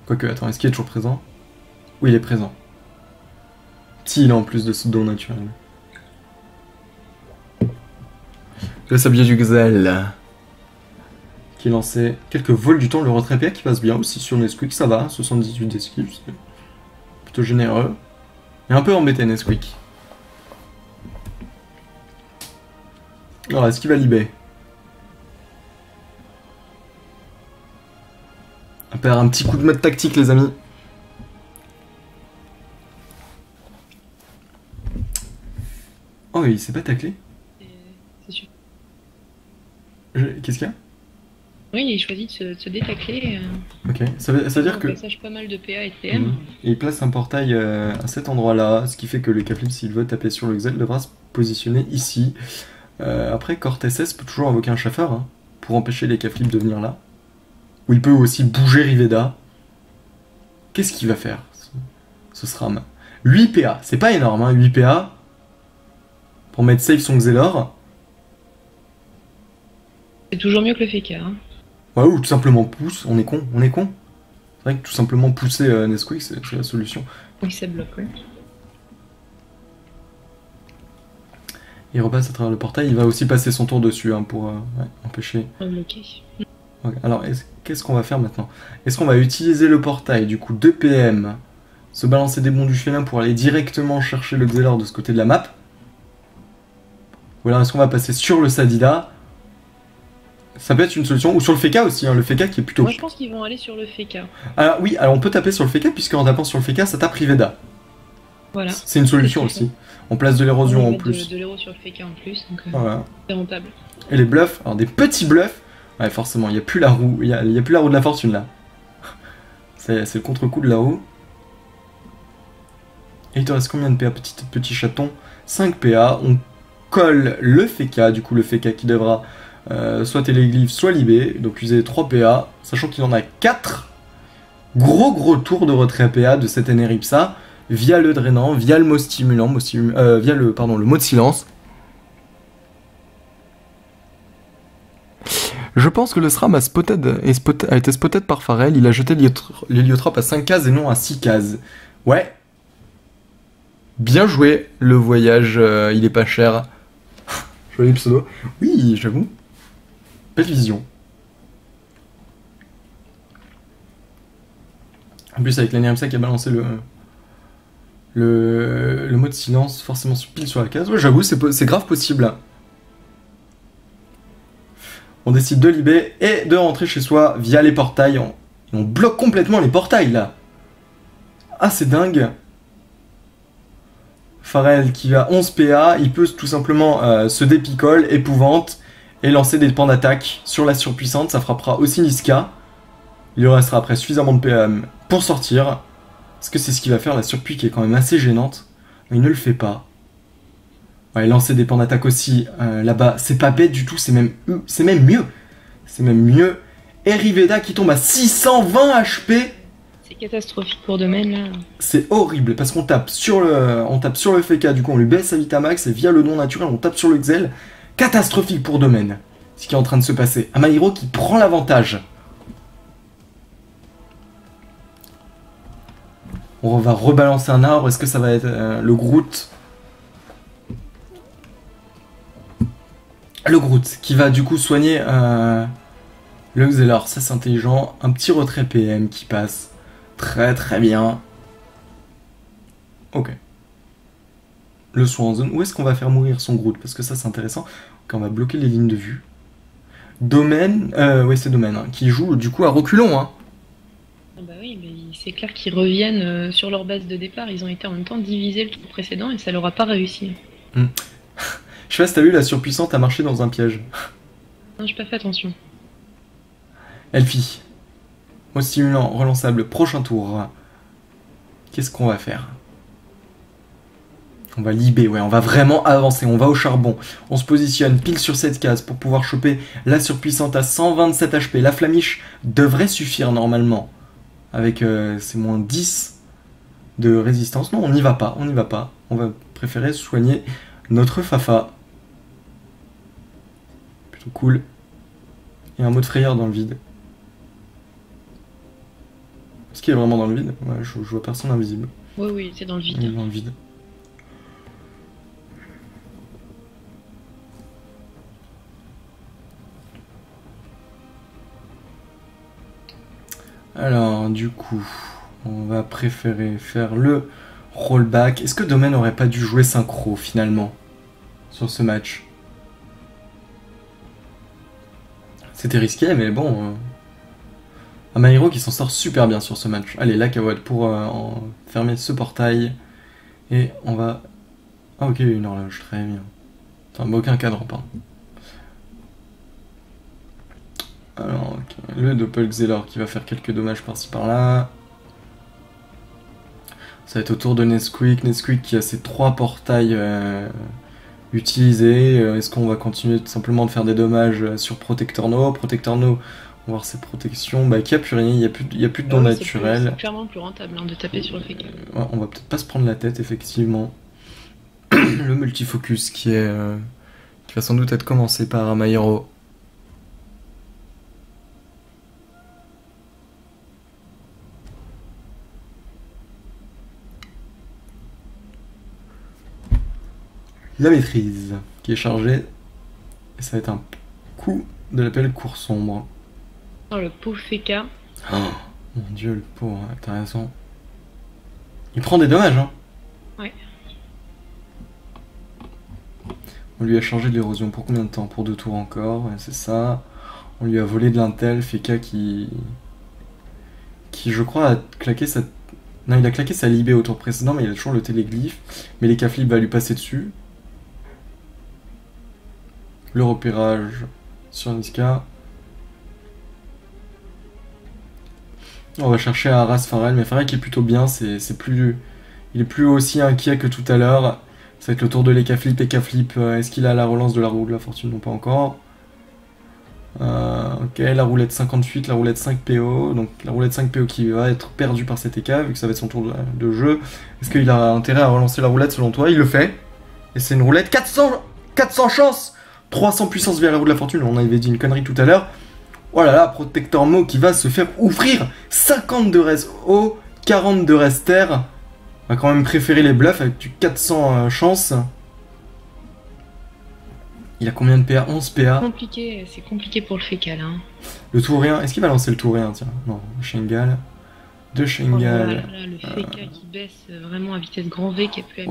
Quoique, attends, est-ce qu'il est toujours présent ? Oui, il est présent. Si, il est en plus de ce don naturel. Le sablier du Xel, qui est lancé. Quelques vols du temps, le retrait PA qui passe bien aussi sur Nesquik, ça va, 78 d'esquive, c'est plutôt généreux. Et un peu embêté Nesquik. Alors, est-ce qu'il va libérer? On va faire un petit coup de mode tactique, les amis. Oh, il s'est pas taclé? C'est sûr. Qu'est-ce qu'il y a? Oui, il choisit de se détacler. Ok, ça veut dire que... Il passage pas mal de PA et de PM. Il place un portail à cet endroit-là, ce qui fait que le K-Flip, s'il veut taper sur le Xel, devra se positionner ici. Après, Cortez peut toujours invoquer un chaffeur hein, pour empêcher les K-Flip de venir là. Ou il peut aussi bouger Riveda. Qu'est-ce qu'il va faire, ce SRAM? 8 PA, c'est pas énorme, hein, 8 PA. Pour mettre safe son Xelor. C'est toujours mieux que le FK. Hein. Ouais, ou tout simplement pousse, on est con. C'est vrai que tout simplement pousser Nesquik, c'est la solution. Oui, ça bloque, ouais. Il repasse à travers le portail, il va aussi passer son tour dessus hein, pour empêcher. Bloquer. Okay. Alors, qu'est-ce qu'on va faire maintenant? Est-ce qu'on va utiliser le portail, du coup, 2 PM, se balancer des bons du félin pour aller directement chercher le Xelor de ce côté de la map? Ou alors est-ce qu'on va passer sur le Sadida? Ça peut être une solution, ou sur le Feka aussi, hein, le Feka qui est plutôt... Moi je pense qu'ils vont aller sur le FK. Alors oui, alors on peut taper sur le Feka, puisque en tapant sur le Feka, ça tape Riveda. Voilà. C'est une solution aussi. On place de l'érosion en plus. De l'héros sur le FK en plus, donc voilà. c'est rentable. Et les bluffs, alors des petits bluffs, ouais forcément, il n'y a plus la roue, il y a plus la roue de la fortune là. C'est le contre-coup de la roue. Et il te reste combien de PA, petit chaton? 5 PA, on colle le Feka, du coup le Feka qui devra soit téléglyphe, soit libé, donc user 3 PA, sachant qu'il en a 4. Gros tour de retrait PA de cette Eneripsa, via le drainant, via le mot stimulant, via le mot de silence. Je pense que le SRAM a été spotted par Pharrell, il a jeté l'héliotrope à 5 cases et non à 6 cases. Ouais. Bien joué, le voyage, il est pas cher. Joli pseudo. Oui, j'avoue. Belle vision. En plus, avec l'Eneripsa qui a balancé le mot de silence, forcément pile sur la case. Ouais, j'avoue, c'est grave possible. On décide de libérer et de rentrer chez soi via les portails. On bloque complètement les portails là. Ah, c'est dingue. Pharrell qui a 11 PA, il peut tout simplement se dépicole, épouvante, et lancer des pans d'attaque sur la surpuissante. Ça frappera aussi Niska. Il lui restera après suffisamment de PA pour sortir. Est-ce que c'est ce qu'il va faire, la surpuis qui est quand même assez gênante? Mais il ne le fait pas. Ouais, lancer des pans d'attaque aussi là-bas, c'est pas bête du tout, c'est même mieux. C'est même mieux. Et Riveda qui tombe à 620 HP. C'est catastrophique pour Domaine là. C'est horrible parce qu'on tape sur le FK, du coup on lui baisse sa Vitamax et via le don naturel on tape sur le Xel. Catastrophique pour Domaine, ce qui est en train de se passer. Amahiro qui prend l'avantage. On va rebalancer un arbre, est-ce que ça va être le Groot? Le Groot qui va du coup soigner le Xelor, ça c'est intelligent. Un petit retrait PM qui passe. Très très bien. Ok. Le soin en zone. Où est-ce qu'on va faire mourir son Groot? Parce que ça c'est intéressant. Ok, on va bloquer les lignes de vue. Domaine. Oui, c'est Domaine. Hein, qui joue du coup à reculons. Hein. Ah bah oui, mais c'est clair qu'ils reviennent sur leur base de départ. Ils ont été en même temps divisés le tour précédent et ça leur a pas réussi. Je sais pas si t'as vu, la surpuissante a marché dans un piège. Non, j'ai pas fait attention. Elfie. Au stimulant, relançable, prochain tour. Qu'est-ce qu'on va faire? On va libérer, ouais, on va vraiment avancer, on va au charbon. On se positionne pile sur cette case pour pouvoir choper la surpuissante à 127 HP. La flamiche devrait suffire normalement. Avec ses moins 10 de résistance. Non, on n'y va pas, on n'y va pas. On va préférer soigner notre Fafa. Plutôt cool. Il y a un mot de frayeur dans le vide. Est-ce qu'il est vraiment dans le vide? Ouais, je vois personne invisible. Oui, oui, c'est dans le vide. Il est dans le vide. Alors, du coup, on va préférer faire le rollback. Est-ce que Domaine n'aurait pas dû jouer synchro, finalement, sur ce match? C'était risqué, mais bon... Amahiro qui s'en sort super bien sur ce match. Allez, la Kawad pour fermer ce portail. Et on va... Ah ok, une horloge, très bien. Enfin, aucun cadre, pardon. Alors, ok. Le Doppelxelor qui va faire quelques dommages par-ci par-là. Ça va être au tour de Nesquik. Nesquik qui a ses 3 portails utilisés. Est-ce qu'on va continuer tout simplement de faire des dommages sur Protectorno? Protectorno, on va voir ses protections. Bah, qu'il n'y a plus rien, il n'y a plus de dons naturels. C'est clairement plus rentable de taper sur le FK. Ouais, on va peut-être pas se prendre la tête, effectivement. Le multifocus qui va sans doute être commencé par Amahiro. La maîtrise qui est chargée. Et ça va être un coup de l'appel cours sombre. Oh, le pauvre FK. Oh, mon dieu, le pauvre, t'as raison. Il prend des dommages, hein. Ouais. On lui a chargé de l'érosion pour combien de temps? Pour 2 tours encore, ouais, c'est ça. On lui a volé de l'intel, FK qui je crois a claqué sa... Non, il a claqué sa libé au tour précédent, mais il a toujours le téléglyphe. Mais les Kaflip va lui passer dessus. Le repérage sur Niska. On va chercher à Arras Pharrell, mais Pharrell qui est plutôt bien, il est plus aussi inquiet que tout à l'heure. Ça va être le tour de l'Ekaflip. Ekaflip, est-ce qu'il a la relance de la roue de la fortune? Non, pas encore. Ok, la roulette 58, la roulette 5 PO. Donc la roulette 5 PO qui va être perdue par cet EK, vu que ça va être son tour de jeu. Est-ce qu'il a intérêt à relancer la roulette selon toi? Il le fait. Et c'est une roulette 400 chances, 300 puissance via la roue de la fortune. On avait dit une connerie tout à l'heure. Oh là là, Protector Mo qui va se faire ouvrir 50 de res haut, 40 de res terre. On va quand même préférer les bluffs avec du 400 chance. Il a combien de PA? 11 PA. C'est compliqué pour le fécal. Hein. Le Tourien, est-ce qu'il va lancer le Tourien? Tiens, non, Shengal. De Shengal. Oh là, le fécal qui baisse vraiment à vitesse grand V, qui est plus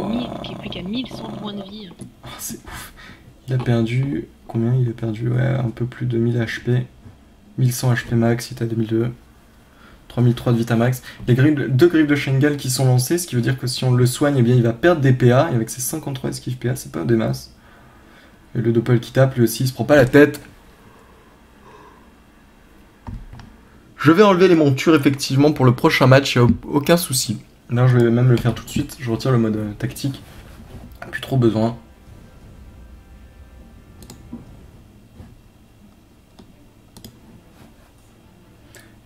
qu'à 1100 points de vie. Oh, c'est ouf. Il a perdu... Combien il a perdu? Ouais, un peu plus de 1000 HP. 1100 HP max, il est à 2002. 3003 de Vitamax. Les deux griffes de Shengal qui sont lancées, ce qui veut dire que si on le soigne, eh bien, il va perdre des PA. Et avec ses 53 esquives PA, c'est pas des masses. Et le Doppel qui tape, lui aussi, il se prend pas la tête. Je vais enlever les montures, effectivement, pour le prochain match, il n'y a aucun souci. Là, je vais même le faire tout de suite. Je retire le mode tactique. Plus trop besoin.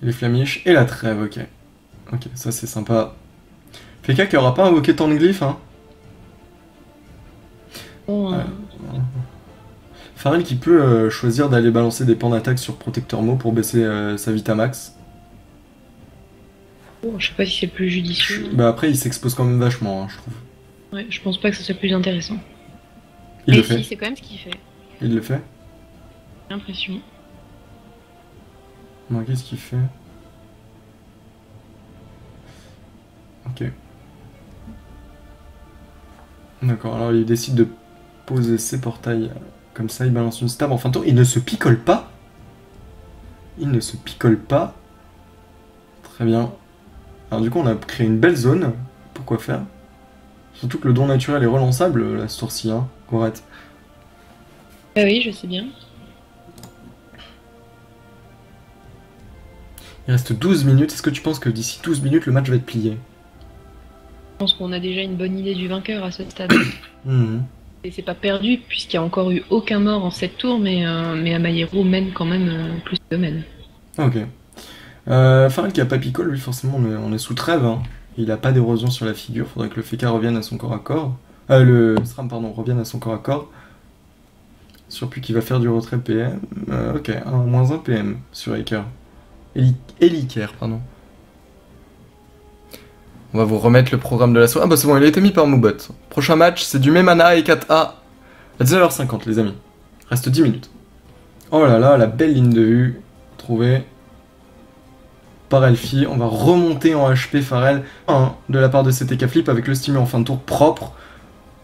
Les flamiches et la trêve, ok. Ok, ça c'est sympa. Feka qui aura pas invoqué tant de glyphes, hein. Pharrell qui peut choisir d'aller balancer des pans d'attaque sur Protecteur Mo pour baisser sa Vitamax. Oh, je sais pas si c'est plus judicieux. Bah après il s'expose quand même vachement, hein, je trouve. Ouais, je pense pas que ça soit plus intéressant. Il le fait. C'est quand même ce qu'il fait. Il le fait. J'ai l'impression. Non, qu'est-ce qu'il fait? Ok. D'accord, alors il décide de poser ses portails comme ça, il balance une stab en fin de tour. Il ne se picole pas. Il ne se picole pas. Très bien. Alors du coup on a créé une belle zone. Pourquoi faire? Surtout que le don naturel est relançable, là, ce tour-ci, hein, Corette. Ah oui, je sais bien. Il reste 12 minutes. Est-ce que tu penses que d'ici 12 minutes, le match va être plié? Je pense qu'on a déjà une bonne idée du vainqueur à ce stade. Et c'est pas perdu, puisqu'il n'y a encore eu aucun mort en 7 tours, mais Amayero mène quand même plus que mène. Ok. Pharrell qui a pas picole, lui, forcément, on est sous trêve. Hein. Il a pas d'érosion sur la figure. Faudrait que le Feka revienne à son corps à corps. Le SRAM, pardon, revienne à son corps à corps. Surplus qui va faire du retrait PM. Ok, moins 1 PM sur Aker. Eliker, pardon. On va vous remettre le programme de la soirée. Ah bah c'est bon, il a été mis par Moubot. Prochain match, c'est du Memana et 4A à 19h50, les amis. Reste 10 minutes. Oh là là, la belle ligne de vue. Trouvée par Elfie. On va remonter en HP Pharrell. De la part de CTK Flip avec le stimu en fin de tour propre.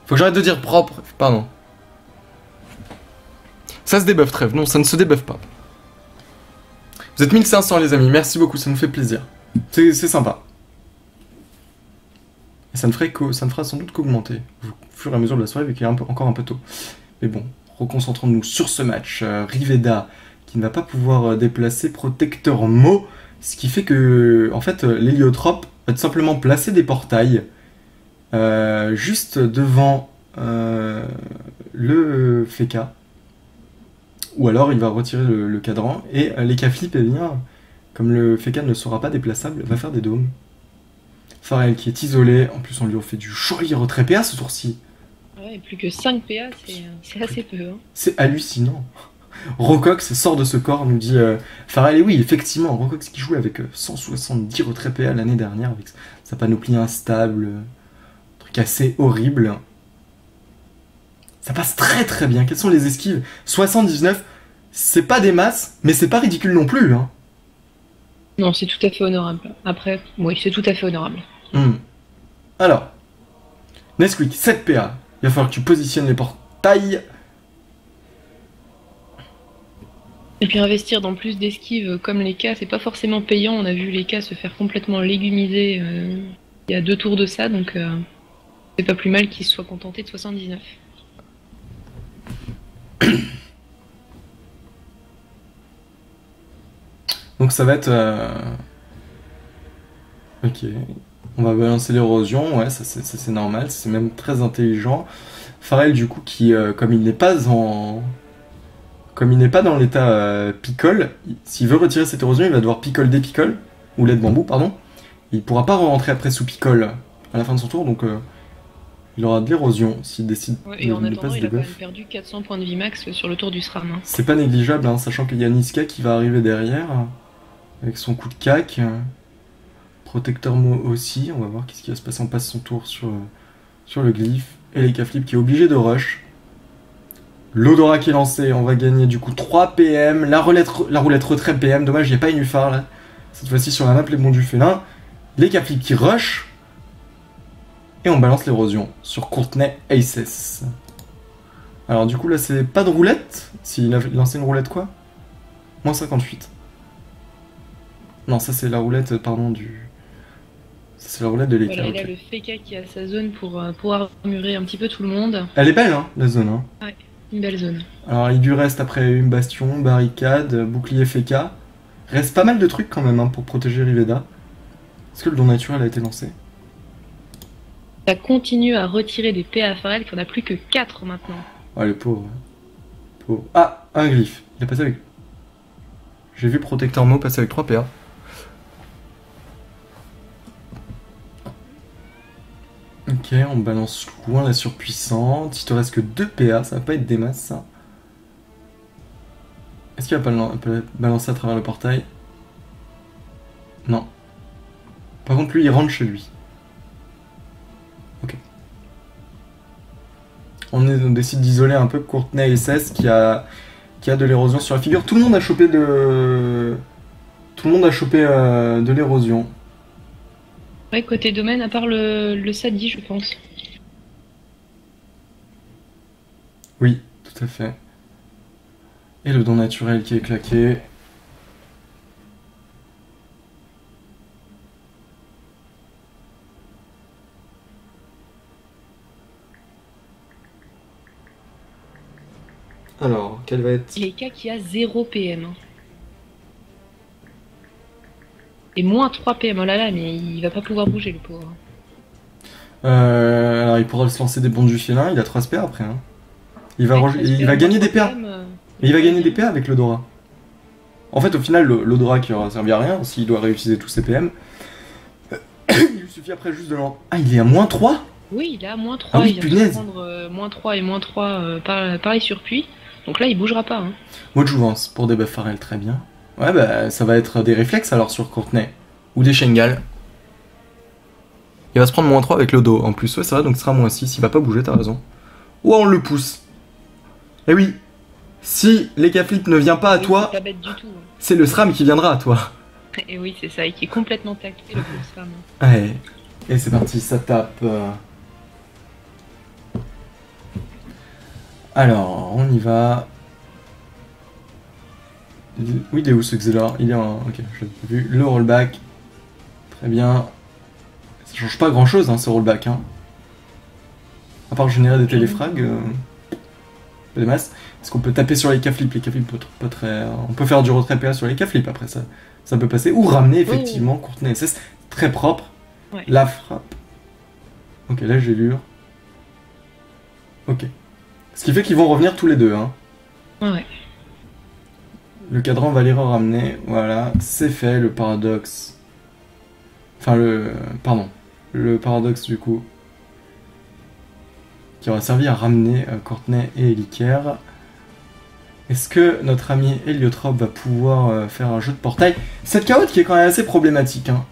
Faut que j'arrête de dire propre. Pardon. Ça se débuffe, trêve. Non, ça ne se débuffe pas. Vous êtes 1500 les amis, merci beaucoup, ça nous fait plaisir. C'est sympa. Et ça ne fera sans doute qu'augmenter au fur et à mesure de la soirée, vu qu'il est encore un peu tôt. Mais bon, reconcentrons-nous sur ce match. Riveda qui ne va pas pouvoir déplacer Protecteur Mo, ce qui fait que, en fait, l'héliotrope va tout simplement placer des portails juste devant le Feka. Ou alors il va retirer le cadran, et les K-Flip, eh bien, comme le Feka ne sera pas déplaçable, va faire des dômes. Pharrell qui est isolé, en plus on lui a fait du joli retrait PA ce tour-ci. Ouais, plus que 5 PA, c'est assez peu. Hein. C'est hallucinant. Rocox sort de ce corps, nous dit Pharrell, et oui, effectivement, Rocox qui jouait avec 170 retraits PA l'année dernière, avec sa panoplie instable, truc assez horrible. Ça passe très très bien. Quelles sont les esquives? 79, c'est pas des masses, mais c'est pas ridicule non plus. Hein. Non, c'est tout à fait honorable. Après, oui, c'est tout à fait honorable. Alors, Nesquik, 7 PA. Il va falloir que tu positionnes les portails. Et puis investir dans plus d'esquives comme les K, c'est pas forcément payant. On a vu les K se faire complètement légumiser il y a 2 tours de ça, donc c'est pas plus mal qu'ils se soient contentés de 79. Donc ça va être... Ok. On va balancer l'érosion, ouais, ça c'est normal, c'est même très intelligent. Pharrell du coup qui, comme il n'est pas dans l'état picole, s'il veut retirer cette érosion, il va devoir picole dépicole, ou lait de bambou, pardon. Il pourra pas rentrer après sous picole à la fin de son tour, donc il aura de l'érosion s'il décide et de en ne attendant, pas se il a quand même débuffer. perdu 400 points de vie max sur le tour du SRAM. Hein. C'est pas négligeable, hein, sachant qu'il y a Niska qui va arriver derrière, avec son coup de cac. Protecteur Mo aussi, on va voir qu'est-ce qui va se passer. On passe son tour sur le glyphe. Et les K-Flip qui est obligé de rush. L'odorat qui est lancé, on va gagner du coup 3 PM. La roulette retrait PM, dommage, il n'y a pas une UFAR là. Cette fois-ci sur la map, les bons du félin. Les K-Flip qui rush. Et on balance l'érosion sur Courtenay Aces. Alors du coup là c'est pas de roulette. S'il a lancé une roulette quoi? Moins 58. Non, ça c'est la roulette, pardon, du... Ça c'est la roulette de l'écart. Voilà, il a le Feka qui a sa zone pour pouvoir murer un petit peu tout le monde. Elle est belle, hein, la zone. Hein. Ouais, une belle zone. Alors il lui reste après une bastion, barricade, bouclier Feka. Reste pas mal de trucs quand même hein, pour protéger Riveda. Est-ce que le don naturel a été lancé? Ça continue à retirer des PA à Pharrell, qu'il n'y en a plus que 4 maintenant. Oh les pauvres. Pauvres. Ah, un glyphe. Il est passé avec... J'ai vu Protecteur Mo passer avec 3 PA. Ok, on balance loin la surpuissante. Il te reste que 2 PA, ça va pas être des masses ça. Est-ce qu'il va pas balancer à travers le portail? Non. Par contre lui il rentre chez lui. Ok. On décide d'isoler un peu Courtenay SS qui a de l'érosion sur la figure. Tout le monde a chopé de... Tout le monde a chopé de l'érosion. Ouais, côté domaine, à part le Sadi, je pense. Oui, tout à fait. Et le don naturel qui est claqué. Alors, quelle va être... Il est cas qui a 0 PM. Et moins 3 PM, oh là là, mais il va pas pouvoir bouger le pauvre. alors il pourra se lancer des bons du félin, il a 3 PA après. Hein. Il va gagner des PA. Et il va gagner des PA avec l'Odora. En fait, au final, l'Odora qui aura servi à rien, s'il doit réutiliser tous ses PM. Il lui suffit après juste de l'en... Ah, il est à moins 3 ? Oui, il est à moins 3. Ah oui, il punaise. vient de prendre moins 3 et moins 3 par les surpuits. Donc là, il bougera pas. Hein. Mot de jouvence pour des buffs Pharrell, très bien. Ouais, bah ça va être des réflexes alors sur Courtenay. Ou des Shengal. Il va se prendre moins 3 avec le dos en plus. Ouais, c'est vrai, donc ce sera moins 6. Il va pas bouger, t'as raison. Ou on le pousse. Eh oui. Si l'Ekaflip ne vient pas à toi, c'est pas bête du tout. c'est le SRAM qui viendra à toi. Et oui, c'est ça. Et qui est complètement tacté, le pauvre SRAM. Ouais. Et c'est parti, ça tape. Alors, on y va. Oui, il est où ce Xelor? Il est en... Ok, j'ai vu. Le rollback. Très bien. Ça change pas grand chose, hein, ce rollback. Hein. À part générer des téléfrags. Des masses. Est-ce qu'on peut taper sur les Ekaflip? Les Ekaflip, pas très... On peut faire du retrait PA sur les Ekaflip après ça. Ça peut passer. Ou ramener effectivement Courtenay SS. Très propre. Ouais. La frappe. Ok, là j'ai l'ure. Ok. Ce qui fait qu'ils vont revenir tous les deux. Hein. Ouais. Le cadran va les ramener. Voilà, c'est fait, le paradoxe. Enfin, Pardon. Le paradoxe, du coup. Qui aura servi à ramener Courtenay et Eliker. Est-ce que notre ami Héliotrope va pouvoir faire un jeu de portail? Cette carotte qui est quand même assez problématique. Hein.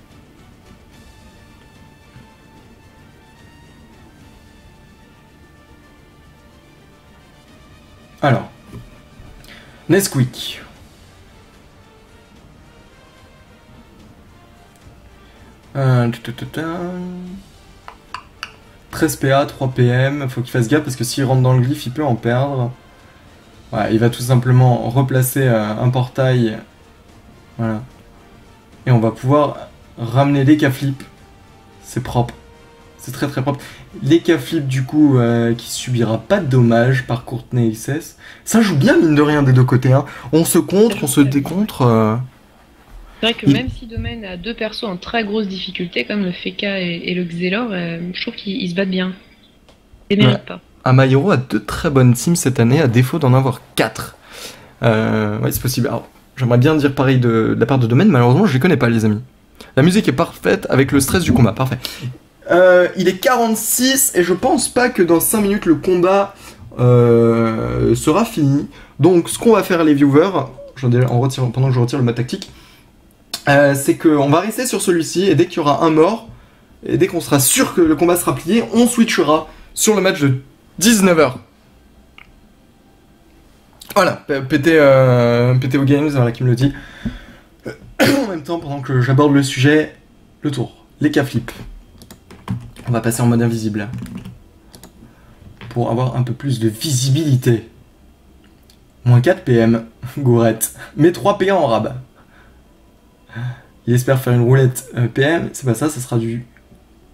Alors. Nesquik. 13 PA, 3 PM, faut qu'il fasse gaffe parce que s'il rentre dans le glyphe, il peut en perdre. Ouais, il va tout simplement replacer un portail. Voilà. Et on va pouvoir ramener l'Ekaflip. C'est propre. C'est très très propre. L'Ekaflip du coup qui subira pas de dommages par Courtenay SS. Ça joue bien mine de rien des deux côtés. Hein. On se contre, on se décontre. C'est vrai que même si Domaine a deux persos en très grosse difficulté, comme le Feka et le Xelor, je trouve qu'ils se battent bien. Ils méritent pas. Amayoro a 2 très bonnes teams cette année, à défaut d'en avoir 4. Ouais, c'est possible. Alors, j'aimerais bien dire pareil de la part de Domaine, malheureusement, je les connais pas, les amis. La musique est parfaite avec le stress du combat, parfait. Il est 46 et je pense pas que dans 5 minutes le combat sera fini. Donc, ce qu'on va faire, les viewers, pendant que je retire le mode tactique, c'est qu'on va rester sur celui-ci et dès qu'il y aura un mort, et dès qu'on sera sûr que le combat sera plié, on switchera sur le match de 19h. Voilà, PTO Games, voilà qui me le dit. En même temps, pendant que j'aborde le sujet, le tour, les Ekaflip. On va passer en mode invisible. pour avoir un peu plus de visibilité. Moins 4 PM, Gourette. Mais 3 PA en rabat. Il espère faire une roulette PM, c'est pas ça, ça sera du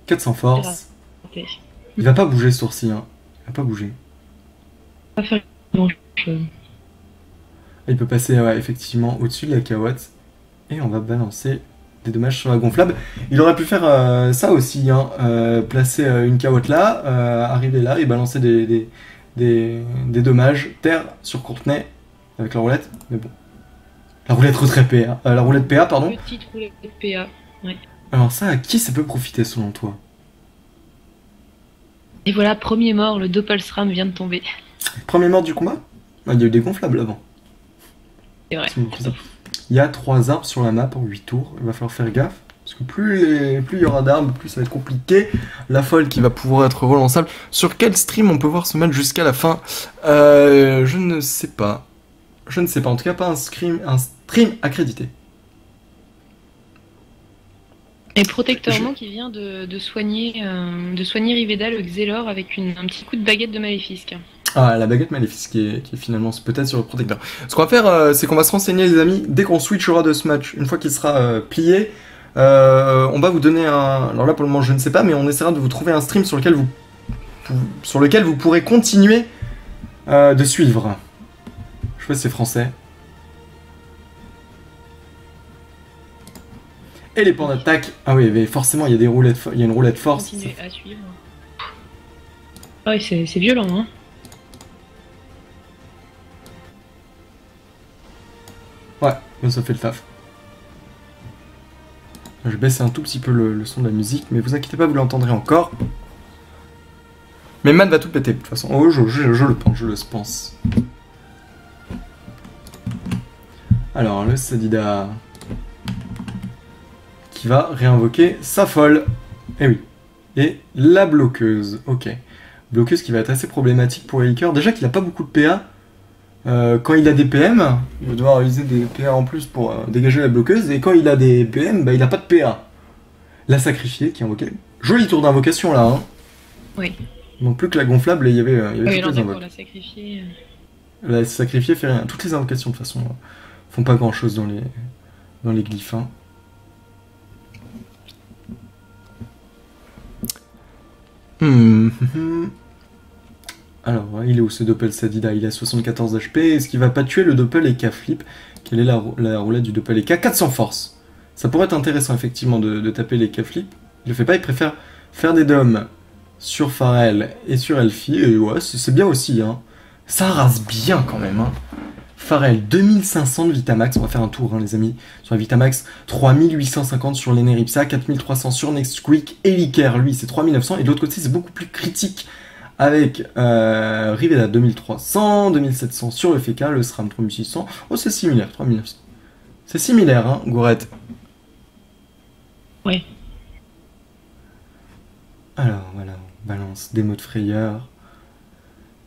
400 force. Il va pas bouger ce tour-ci, hein. Il va pas bouger. Pas faire grand-chose. Il peut passer effectivement au-dessus de la cahotte. Et on va balancer des dommages sur la gonflable. Il aurait pu faire ça aussi, hein. Placer une cahotte là, arriver là et balancer des dommages terre sur Courtenay avec la roulette. Mais bon. La roulette retrait PA. La roulette PA, pardon. Petite roulette PA, ouais. Alors ça, à qui ça peut profiter selon toi? Et voilà, premier mort, le Doppelsram vient de tomber. Premier mort du combat? Il y a eu des gonflables avant. C'est vrai. Il y a 3 arbres sur la map en 8 tours. Il va falloir faire gaffe. Parce que plus il y aura d'arbres, plus ça va être compliqué. La folle qui va pouvoir être relançable. Sur quel stream on peut voir ce match jusqu'à la fin? Je ne sais pas. Je ne sais pas. En tout cas, pas un stream accrédité. Et Protectorement qui vient de soigner Riveda, le Xelor, avec un petit coup de baguette de Maléfique. Ah, la baguette maléfique qui est finalement peut-être sur le protecteur. Ce qu'on va faire, c'est qu'on va se renseigner, les amis, dès qu'on switchera de ce match, une fois qu'il sera plié, on va vous donner un... Alors là, pour le moment, je ne sais pas, mais on essaiera de vous trouver un stream sur lequel vous pourrez continuer de suivre. Je sais pas si c'est français. Et les plans d'attaque. Ah oui, mais forcément, il y a des roulettes, il y a une roulette force. Continuez à suivre. Ah oui, c'est violent, hein. Ouais, mais ça fait le taf. Je vais baisser un tout petit peu le son de la musique, mais vous inquiétez pas, vous l'entendrez encore. Mais Man va tout péter, de toute façon. Oh, je le pense, je le pense. Alors, le Sadida... qui va réinvoquer sa folle. Eh oui. Et la bloqueuse. Ok. Bloqueuse qui va être assez problématique pour Eliker. Déjà qu'il a pas beaucoup de PA. Quand il a des PM, il va devoir utiliser des PA en plus pour dégager la bloqueuse. Et quand il a des PM, bah, il a pas de PA. La sacrifiée qui est invoquée. Joli tour d'invocation là. Hein. Oui. Non plus que la gonflable, il y avait oui, toutes les invocations. la sacrifiée. La sacrifiée fait rien. Toutes les invocations de toute façon font pas grand chose dans les glyphes. Hein. Alors, il est où ce Doppel Sadida? Il a 74 HP. Est-ce qu'il va pas tuer le Doppel Eka Flip? Quelle est la roulette du Doppel Eka? 400 force. Ça pourrait être intéressant effectivement de taper les Eka Flip. Il le fait pas, il préfère faire des dômes sur Pharrell et sur Elfie. Et ouais, c'est bien aussi. Hein. Ça rase bien quand même. Hein. Pharrell, 2500 de Vitamax. On va faire un tour, hein, les amis. Sur la Vitamax, 3850 sur l'Eneripsa, 4300 sur Nextquick. Eliker, lui, c'est 3900. Et de l'autre côté, c'est beaucoup plus critique. Avec Riveda 2300, 2700 sur le FK, le SRAM 3600. Oh, c'est similaire, 3900. C'est similaire, hein, Gourette. Ouais. Alors, voilà, on balance des modes frayeur.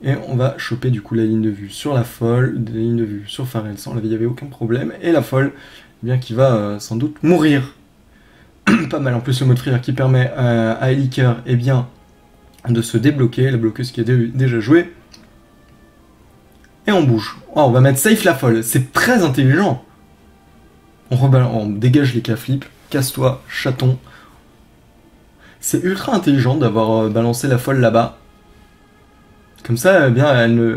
Et on va choper du coup la ligne de vue sur la folle, des lignes de vue sur Pharrell, sans il n'y avait aucun problème. Et la folle, eh bien, qui va sans doute mourir. Pas mal en plus le mode frayeur qui permet à Eliker, eh bien, de se débloquer, la bloqueuse qui est déjà jouée. Et on bouge. Oh, on va mettre safe la folle, c'est très intelligent. On dégage les K-flip, casse-toi, chaton. C'est ultra intelligent d'avoir balancé la folle là-bas. Comme ça, eh bien,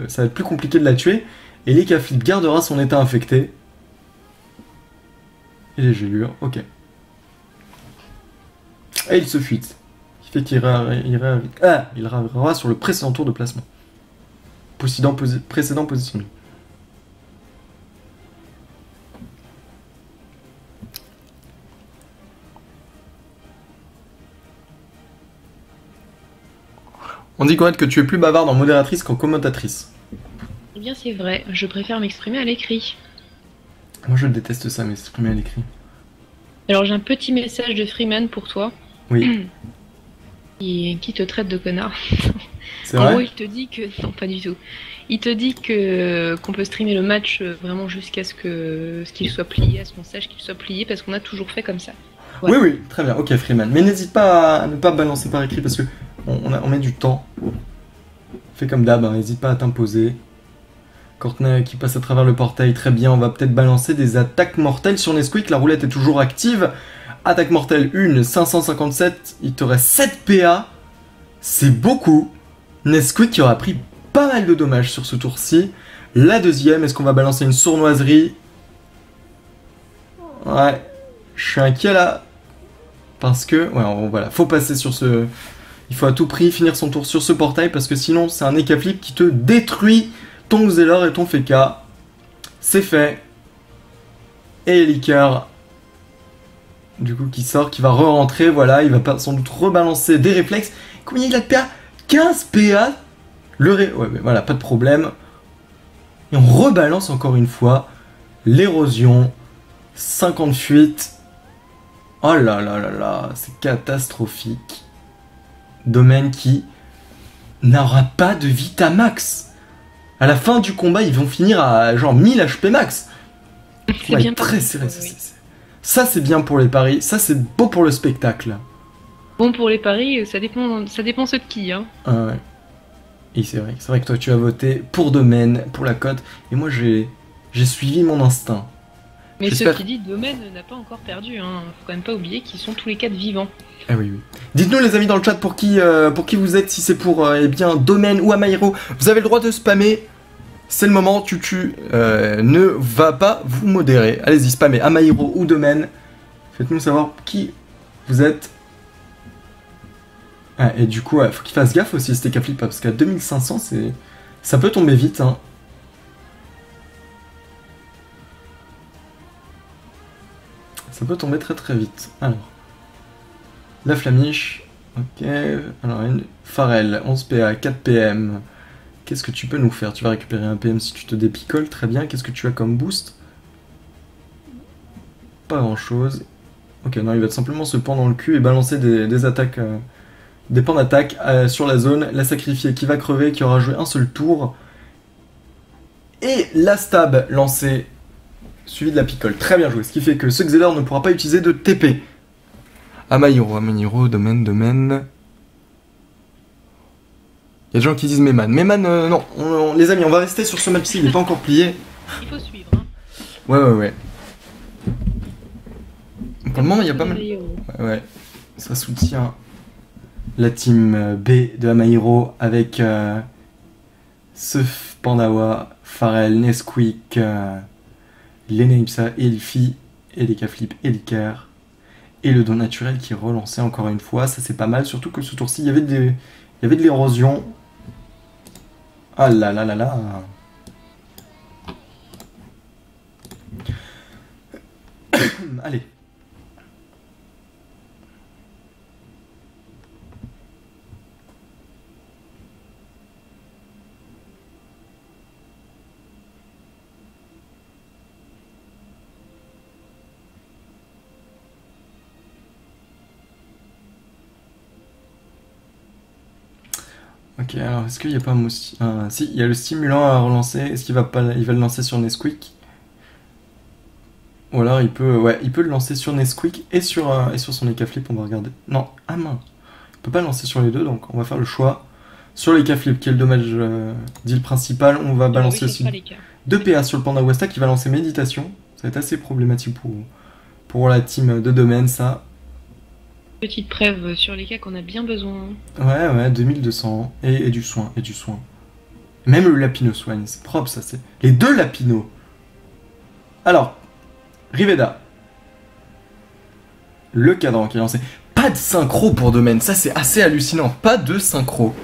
ça va être plus compliqué de la tuer. Et les K-flip gardera son état infecté. Et les gélures, ok. Et il se fuite. Fait qu'il il arrivera sur le précédent tour de placement. Précédent positionnement. On dit Corette que tu es plus bavarde en modératrice qu'en commentatrice. Eh bien c'est vrai, je préfère m'exprimer à l'écrit. Moi je déteste ça, m'exprimer à l'écrit. Alors j'ai un petit message de Freeman pour toi. Oui. Qui te traite de connard. C'est vrai. En gros, il te dit que... Non, pas du tout. Il te dit qu'on peut streamer le match vraiment jusqu'à ce qu'il soit plié, à ce qu'on sache qu'il soit plié, parce qu'on a toujours fait comme ça. Ouais. Oui, oui, très bien. Ok, Freeman. Mais n'hésite pas à ne pas balancer par écrit, parce que on met du temps. Fais comme d'hab, hein, n'hésite pas à t'imposer. Courtney qui passe à travers le portail, très bien, on va peut-être balancer des attaques mortelles sur Nesquik, la roulette est toujours active. Attaque mortelle 1, 557, il te reste 7 PA, c'est beaucoup. Nesquik qui aura pris pas mal de dommages sur ce tour-ci. La deuxième, est-ce qu'on va balancer une sournoiserie? Ouais, je suis inquiet là, parce que, ouais, voilà, faut passer sur ce... Il faut à tout prix finir son tour sur ce portail, parce que sinon c'est un Ekaflip qui te détruit ton Xelor et ton Feka. C'est fait. Et Licker, du coup, qui sort, qui va re-rentrer, voilà, il va pas, sans doute rebalancer des réflexes. Combien il a de PA? 15 PA. Ouais, mais voilà, pas de problème. Et on rebalance encore une fois. L'érosion. 50 fuites. Oh là là là là, c'est catastrophique. Domaine qui n'aura pas de Vita Max. À la fin du combat, ils vont finir à genre 1000 HP max. C'est bien très serré. Oui. Ça, c'est bien pour les paris. Ça, c'est beau pour le spectacle. Bon, pour les paris, ça dépend ce de qui. Hein. Ah ouais. Et c'est vrai que toi, tu as voté pour Domaine, pour la cote. Et moi, j'ai suivi mon instinct. Mais ce qui dit Domaine n'a pas encore perdu. Hein. Faut quand même pas oublier qu'ils sont tous les 4 vivants. Ah oui, oui. Dites-nous les amis dans le chat pour qui vous êtes, si c'est pour eh bien Domaine ou Amahiro. Vous avez le droit de spammer. C'est le moment, Tutu ne va pas vous modérer. Allez-y, spammez Amahiro ou Domaine. Faites-nous savoir qui vous êtes. Ah, et du coup, ouais, faut qu'il fasse gaffe aussi, c'était Ekaflip, parce qu'à 2500, ça peut tomber vite. Hein. Ça peut tomber très très vite. Alors. La Flamiche. Ok. Alors, une Pharrell, 11 PA, 4 PM. Qu'est-ce que tu peux nous faire? Tu vas récupérer un PM si tu te dépicoles, très bien. Qu'est-ce que tu as comme boost? Pas grand-chose. Ok, non, il va simplement se pendre dans le cul et balancer des attaques, des pans d'attaque sur la zone. La sacrifier qui va crever, qui aura joué un seul tour. Et la stab lancée, suivi de la picole. Très bien joué, ce qui fait que ce Xelor ne pourra pas utiliser de TP. Amahiro, domaine. Il y a des gens qui disent Mehman. Mehman, non. Les amis, on va rester sur ce match-ci, il n'est pas encore plié. Il faut suivre. Hein. Ouais. Pour le moment, il y a pas mal. Ouais. Ça soutient la team B de Amahiro avec Seuf, Pandawa, Pharrell, Nesquik, Leneipsa, Elfi, Ekaflip, Licker. Et le don naturel qui est relancé encore une fois. Ça, c'est pas mal. Surtout que ce tour-ci, il y avait de l'érosion. Ah là là là là. Allez. Ok, alors est-ce qu'il n'y a pas un si, il y a le stimulant à relancer. Est-ce qu'il va pas, il va le lancer sur Nesquik? Ou alors il peut le lancer sur Nesquik et sur son Ekaflip. On va regarder. Non, ah mince. Il peut pas le lancer sur les deux, donc on va faire le choix sur l'Ekaflip, qui est le dommage deal principal. On va balancer aussi 2 PA sur le Panda Westa qui va lancer méditation. Ça va être assez problématique pour la team de domaine, ça. Petite preuve sur les cas qu'on a bien besoin. Ouais, 2200 et du soin, Même le Lapino soigne, c'est propre ça, c'est les deux Lapinos. Alors, Riveda. Le cadran qui est lancé. Pas de synchro pour domaine, ça c'est assez hallucinant, pas de synchro.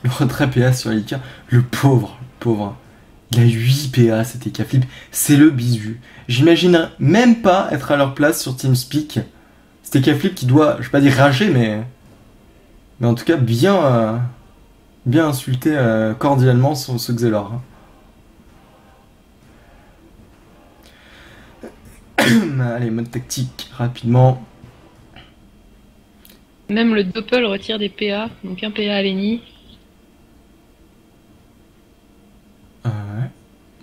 Le retrait PA sur Elika, le pauvre. Il a 8 PA, cet Ekaflip. C'est le bisu. J'imagine même pas être à leur place sur TeamSpeak. Cet Ekaflip qui doit, je vais pas dire rager, mais en tout cas bien insulter cordialement ce Xelor. Allez, mode tactique, rapidement. Même le Doppel retire des PA, donc un PA à Lenny. Ouais.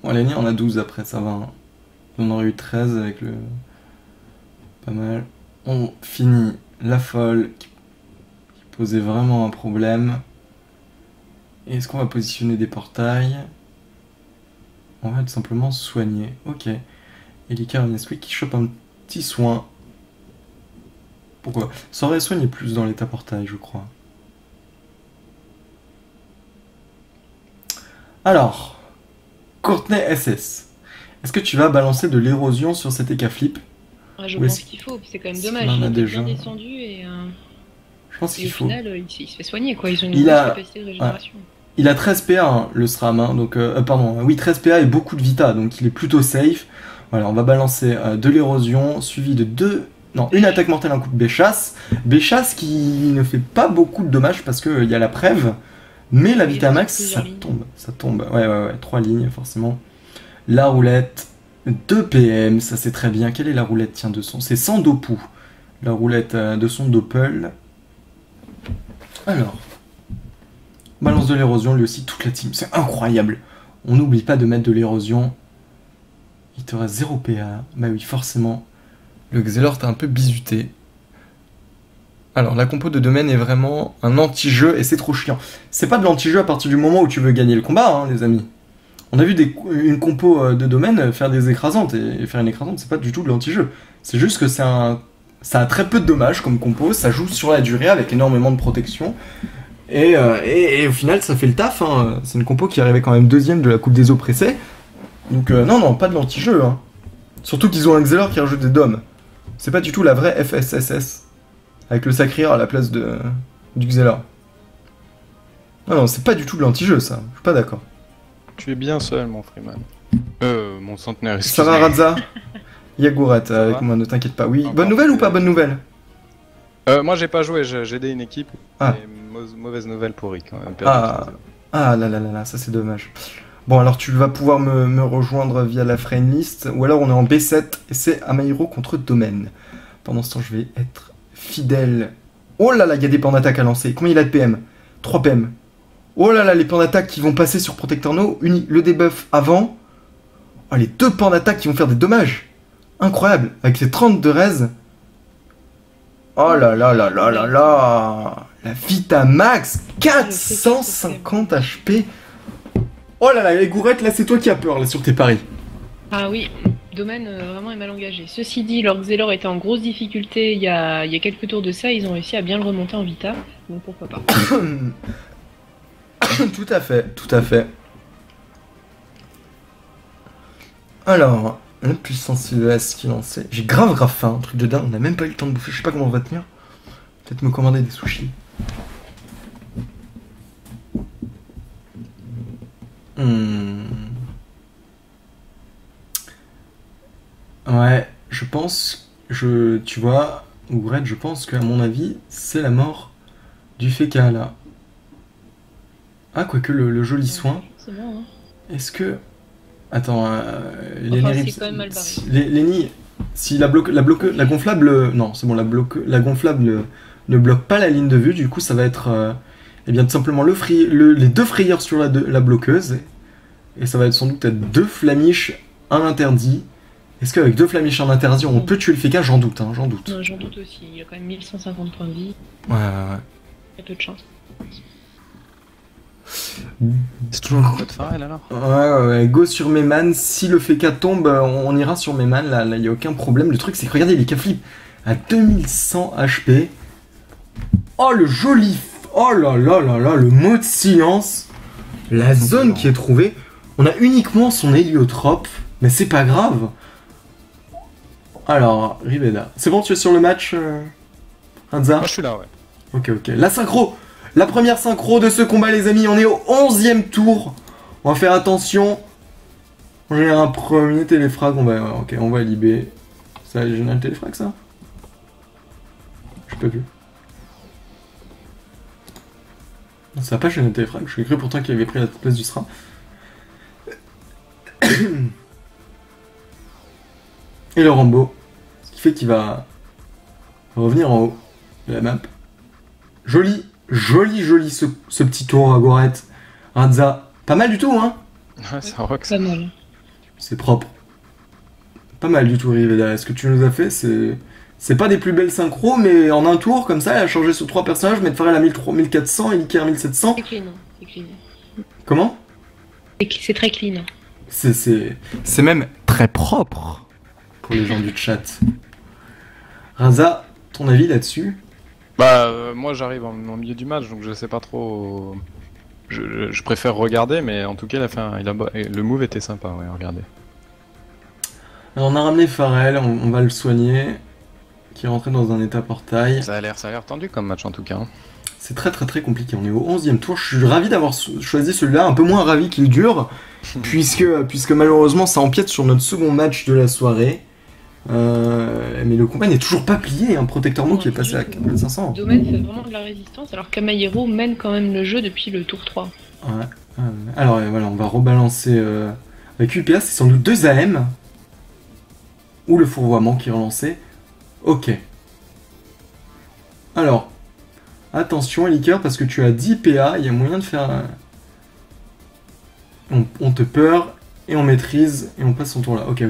Bon, Lenny on a 12 après, ça va. Hein. On aurait eu 13 avec le... Pas mal. On finit la folle qui posait vraiment un problème. Est-ce qu'on va positionner des portails? On va tout simplement soigner. Ok. Et l'Icar Nesquik qui chope un petit soin. Pourquoi? Ça aurait soigné plus dans l'état portail, je crois. Alors, Courtenay SS. Est-ce que tu vas balancer de l'érosion sur cet écaflip? Je pense qu'il faut, c'est quand même dommage. Il est déjà bien descendu et, je pense qu'il faut. Au final, il se fait soigner, quoi. Ils ont une grosse capacité de régénération. Ouais. Il a 13 PA, hein, le SRAM, hein, donc, pardon, oui, 13 PA et beaucoup de Vita, donc il est plutôt safe. Voilà, on va balancer de l'érosion, suivi de une attaque mortelle, un coup de Béchasse. Béchasse qui ne fait pas beaucoup de dommages parce qu'il y a la prève, mais la Vita Max, ça tombe. Ouais, 3 lignes, forcément. La roulette, 2 PM, ça c'est très bien. Quelle est la roulette, tiens, de son? C'est sans Dopu, la roulette de son Doppel. Alors, balance de l'érosion, lui aussi, toute la team. C'est incroyable. On n'oublie pas de mettre de l'érosion. Il te reste 0 PA. Bah oui, forcément. Le Xelor t'a un peu bisuté. Alors, la compo de domaine est vraiment un anti-jeu et c'est trop chiant. C'est pas de l'anti-jeu à partir du moment où tu veux gagner le combat, hein, les amis. On a vu une compo de domaine faire des écrasantes et faire une écrasante, c'est pas du tout de l'anti-jeu. C'est juste que ça a très peu de dommages comme compo, ça joue sur la durée avec énormément de protection. Et au final, ça fait le taf. Hein. C'est une compo qui arrivait quand même 2ème de la Coupe des Oppressés. Donc non, pas de l'anti-jeu. Hein. Surtout qu'ils ont un Xelor qui rajoute des dômes. C'est pas du tout la vraie FSSS. Avec le Sacrier à la place du Xelor. Non, c'est pas du tout de l'anti-jeu, ça. Je suis pas d'accord. Tu es bien seul, mon Freeman. Mon centenaire, Ça va, Radza? Yagouret, avec moi, ne t'inquiète pas. Oui, bonne nouvelle ou pas bonne nouvelle? Moi, j'ai pas joué, j'ai aidé une équipe. Ah. Mauvaise nouvelle pour Rick. Quand même, là, ça c'est dommage. Bon, alors tu vas pouvoir me rejoindre via la friend list, ou alors on est en B7 et c'est Amairo contre Domaine. Pendant ce temps, je vais être fidèle. Oh là là, il y a des plans d'attaque à lancer. Combien il a de PM? 3 PM. Oh là là, les plans d'attaque qui vont passer sur Protector No, le debuff avant. Oh, les 2 plans d'attaque qui vont faire des dommages. Incroyable, avec les 30 de raise. Oh là là là là là là. La Vita Max, 450 HP. Oh là là, les gourettes, là c'est toi qui as peur là sur tes paris. Ah oui, Domaine vraiment est mal engagé. Ceci dit, leur Xelor était en grosse difficulté il y a quelques tours de ça, ils ont réussi à bien le remonter en Vita, donc pourquoi pas. Tout à fait. Alors, la puissance ES qui est lancée. J'ai grave faim, un truc de dingue, on n'a même pas eu le temps de bouffer, je sais pas comment on va tenir. Peut-être me commander des sushis. Ouais, je pense, tu vois, ou Red, je pense qu'à mon avis, c'est la mort du féca là. Ah, quoique le joli soin. C'est bon, hein. Est-ce que. Attends, c'est quand même mal barré. Lenny, si la gonflable. Non, c'est bon, la gonflable ne bloque pas la ligne de vue, du coup, ça va être. Eh bien, tout simplement les 2 frayeurs sur la bloqueuse. Et ça va être sans doute être 2 flamiches, un interdit. Est-ce qu'avec 2 flamiches, un interdit, on peut tuer le féca? J'en doute, hein, j'en doute. Non, j'en doute aussi. Il a quand même 1150 points de vie. Ouais. Il y a peu de chance. C'est toujours le code Farrell alors? Ouais, go sur Meyman. Si le féca tombe, on ira sur Meyman. Là, il n'y a aucun problème. Le truc, c'est que regardez les K-flip à 2100 HP. Oh, le joli. Oh là là là là, le mot de silence. La zone qui est trouvée. On a uniquement son héliotrope, mais c'est pas grave. Alors, Riveda. C'est bon, tu es sur le match, Hanza? Moi, je suis là, ouais. Ok. La synchro. La première synchro de ce combat, les amis. On est au 11e tour. On va faire attention. J'ai un premier téléfrag. On va libérer. Ça a généré le téléfrag, ça? Je peux plus. Ça n'a pas gêné le téléfrag. Je cru pourtant qu'il avait pris la place du SRAM. Et le Rambo. Ce qui fait qu'il va revenir en haut de la map. Joli ce petit tour à Gorette. Radza. Pas mal du tout, hein? Ouais, ça rock. Pas mal. C'est propre. Pas mal du tout, Riveda. Ce que tu nous as fait, c'est C'est pas des plus belles synchros, mais en un tour, comme ça, elle a changé sur 3 personnages, mettre Pharrell à 1400 et Licker à 1700. C'est clean, c'est clean. Comment? C'est très clean. C'est même très propre pour les gens du chat. Raza, ton avis là-dessus? Bah, moi j'arrive en milieu du match, donc je sais pas trop. Je préfère regarder, mais en tout cas, le move était sympa, ouais, regardez. Alors, on a ramené Pharrell, on va le soigner, qui est rentré dans un état portail. Ça a l'air tendu comme match en tout cas. C'est très compliqué, on est au 11e tour, je suis ravi d'avoir choisi celui-là, un peu moins ravi qu'il dure, puisque malheureusement ça empiète sur notre second match de la soirée. Mais le combat n'est toujours pas plié, un protecteur mot qui est passé à 4500. Domaine fait vraiment de la résistance, alors qu'Amayero mène quand même le jeu depuis le tour 3. Ouais. Alors voilà, on va rebalancer avec UPA, c'est sans doute 2 AM. Ou le fourvoiement qui est relancé. Ok. Alors, attention Eliker, parce que tu as 10 PA, il y a moyen de faire... On te peur, et on maîtrise, et on passe son tour là. Ok.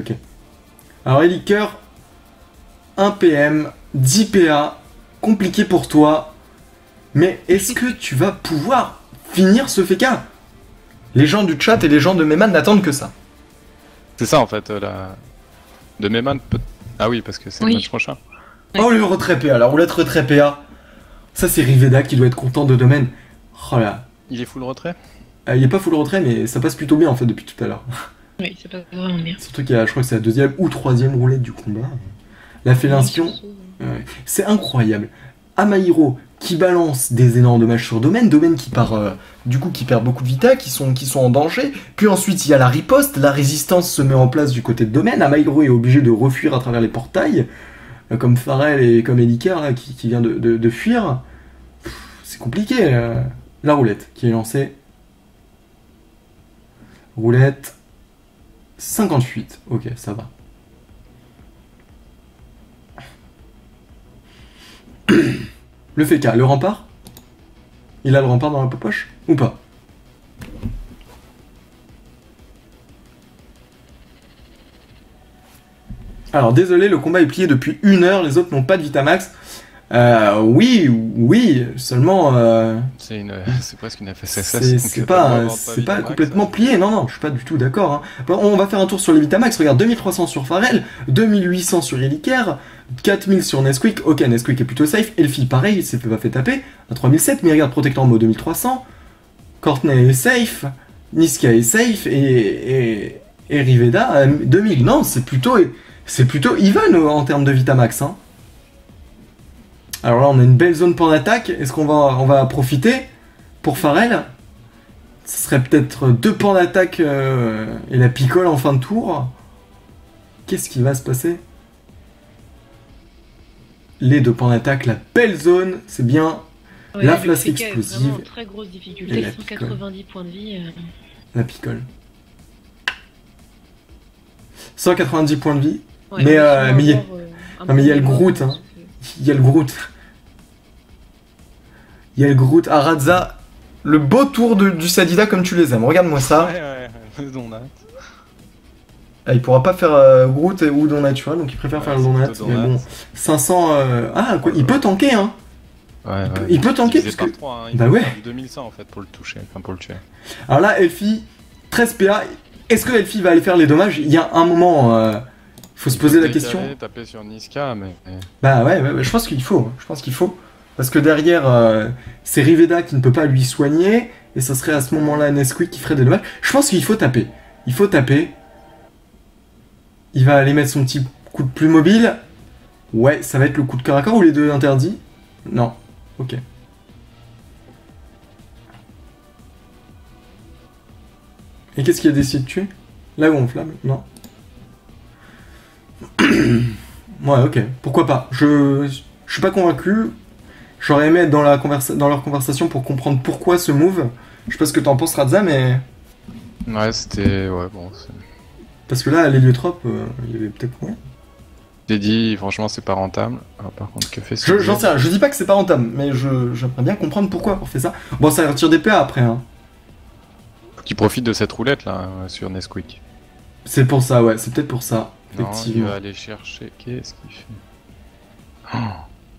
Alors Eliker, 1 PM, 10 PA, compliqué pour toi, mais est-ce que tu vas pouvoir finir ce FK? Les gens du chat et les gens de Meman n'attendent que ça. C'est ça en fait, de Meman peut... Ah oui, parce que c'est le match prochain. Oh le retrait PA, la roulette retrait PA. Ça c'est Riveda qui doit être content de domaine. Oh là. Il est full retrait? Il est pas full retrait, mais ça passe plutôt bien en fait depuis tout à l'heure. Oui, ça passe vraiment bien. Surtout qu'il y a, je crois que c'est la 2e ou 3e roulette du combat. La fellation, c'est incroyable. Amahiro qui balance des énormes dommages sur domaine qui part, qui perd beaucoup de vita, qui sont en danger. Puis ensuite il y a la riposte, la résistance se met en place du côté de domaine. Amahiro est obligé de refuir à travers les portails, comme Pharrell et comme Eliker là, qui vient de fuir. C'est compliqué. La roulette qui est lancée. Roulette 58. Ok, ça va. Le FK, le rempart? Il a le rempart dans la poche? Ou pas? Alors désolé, le combat est plié depuis 1 heure, les autres n'ont pas de Vitamax. Oui, seulement... C'est presque une FSSS. C'est pas complètement plié, non, je suis pas du tout d'accord. Hein. Bon, on va faire un tour sur les Vitamax, regarde, 2300 sur Pharrell, 2800 sur Eliker, 4000 sur Nesquik, ok, Nesquik est plutôt safe, Elfie pareil, il s'est pas fait taper, à 3007, mais regarde, Protector Mode 2300, Courtney est safe, Niska est safe, et Riveda à 2000. Non, c'est plutôt even en termes de Vitamax, hein. Alors là, on a une belle zone pour l'attaque. Est-ce qu'on va profiter pour Pharrell? Ce serait peut-être 2 pans d'attaque et la picole en fin de tour. Qu'est-ce qui va se passer? Les 2 pans d'attaque, la belle zone, c'est bien. Ouais, la flasque explosive. Vraiment très grosse difficulté, 190 points de vie. La picole. 190 points de vie. Ouais, mais il y a le Groot, hein. Il y a le Groot. Aradza, le beau tour du Sadida comme tu les aimes. Regarde-moi ça. Ouais, le donut. Ah, il pourra pas faire Groot ou Donut, tu vois, donc il préfère faire le Donut. Mais bon, 500... Ah, quoi, il peut tanker, hein. Il peut tanker, parce que... Par 3, hein. Il bah faut ouais. faire du 2100 en fait pour le toucher, enfin pour le tuer. Alors là, Elfie, 13 PA. Est-ce que Elfie va aller faire les dommages? Il y a un moment... faut se poser la question. Taper sur Niska, mais... Bah ouais, je pense qu'il faut. Parce que derrière, c'est Riveda qui ne peut pas lui soigner, et ça serait à ce moment-là Nesquik qui ferait des dommages. Je pense qu'il faut taper. Il va aller mettre son petit coup de plus mobile. Ouais, ça va être le coup de corps à corps ou les deux interdits? Non. Ok. Et qu'est-ce qu'il a décidé de tuer? La gonflable? Non. Ouais, ok. Pourquoi pas? Je suis pas convaincu. J'aurais aimé être dans leur conversation pour comprendre pourquoi ce move. Je sais pas ce que t'en penses, Radza, mais... Ouais, c'était... Ouais, bon... Parce que là, à l'héliotrope, il y avait peut-être moins. J'ai dit, franchement, c'est pas rentable. Alors, par contre, que fait J'en sais rien, je dis pas que c'est pas rentable, mais j'aimerais bien comprendre pourquoi on fait ça. Bon, ça retire des PA après, hein. Faut qu'il profite de cette roulette, là, sur Nesquik. C'est pour ça, ouais, c'est peut-être pour ça. Non, il va aller chercher... Qu'est-ce qu'il fait?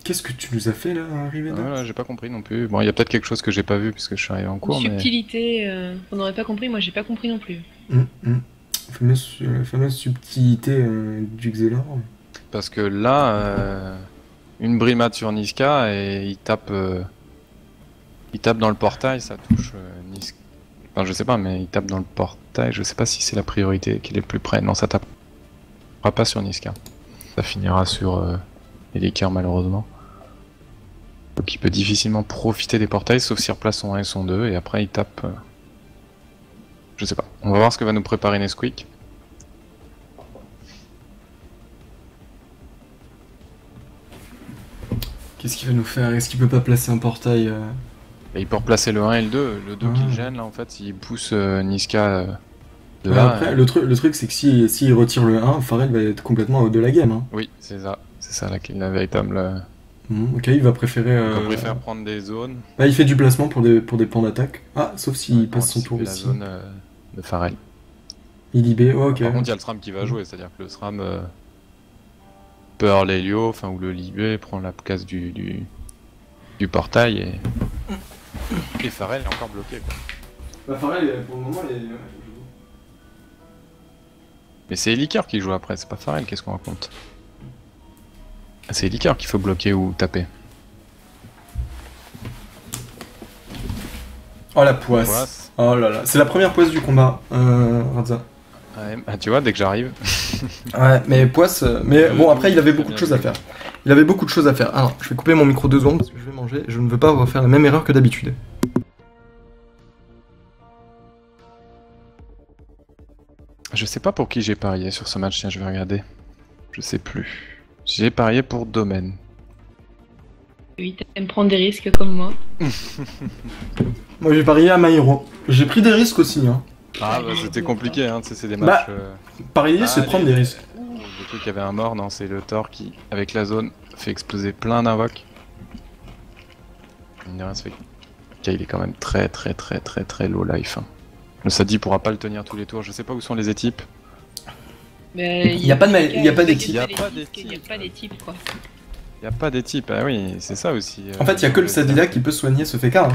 Qu'est-ce que tu nous as fait là, Riveda? Voilà, j'ai pas compris non plus. Bon, il y a peut-être quelque chose que j'ai pas vu puisque je suis arrivé en cours, mais... Subtilité, on n'aurait pas compris, moi j'ai pas compris non plus. La fameuse subtilité du Xelor. Parce que là, une brimade sur Niska et il tape dans le portail, ça touche Niska. Enfin, je sais pas, mais il tape dans le portail. Je sais pas si c'est la priorité qu'il est le plus près. Non, ça tapera pas sur Niska. Ça finira sur Eliker malheureusement. Donc il peut difficilement profiter des portails, sauf s'il replace son 1 et son 2, et après il tape... Je sais pas. On va voir ce que va nous préparer Nesquik. Qu'est-ce qu'il va nous faire? Est-ce qu'il peut pas placer un portail Et il peut replacer le 1 et le 2. Le 2 qui gêne là en fait, s'il pousse Niska de Ouais, là... après, le truc c'est que s'il retire le 1, Pharrell va être complètement out de la game. Hein. Oui, c'est ça. C'est ça la véritable... Ok, il va préférer... On préfère prendre des zones. Là, il fait du placement pour des plans d'attaque. Ah, sauf s'il passe son tour la aussi. zone de Pharrell. Il IB, ok. Par contre, il y a le SRAM qui va jouer, c'est-à-dire que le SRAM peut avoir l'Helio, enfin, ou le Libé, prend la place du portail et Pharrell est encore bloqué. Quoi. Bah, Pharrell, pour le moment, il est... Mais c'est Eliker qui joue après, c'est pas Pharrell, qu'est-ce qu'on raconte? C'est Eliker qu'il faut bloquer ou taper. Oh la poisse. Oh là là, c'est la première poisse du combat, Radza. Ouais, bah, tu vois, dès que j'arrive. Ouais, mais poisse. Mais bon, après, il avait beaucoup de choses à faire. Il avait beaucoup de choses à faire. Alors, je vais couper mon micro 2 secondes parce que je vais manger. Je ne veux pas refaire la même erreur que d'habitude. Je sais pas pour qui j'ai parié sur ce match, tiens, je vais regarder. Je sais plus. J'ai parié pour Domaine. Oui, t'aimes prendre des risques comme moi. Moi, j'ai parié à Maïro. J'ai pris des risques aussi, hein. Ah, bah c'était compliqué, hein, tu sais, c'est des matchs. Parier, c'est prendre des risques. Le truc, il y avait un mort, non, c'est le Thor qui, avec la zone, fait exploser plein d'invoques. Il est quand même très low life. Hein. Le Sadi pourra pas le tenir tous les tours, je sais pas où sont les équipes. Mais il y a pas d'équipe. Il n'y a pas d'équipe, quoi. Il n'y a pas d'équipe, ah oui, c'est ça aussi. En fait, il y a que le Sadida qui peut soigner ce FK. Hein.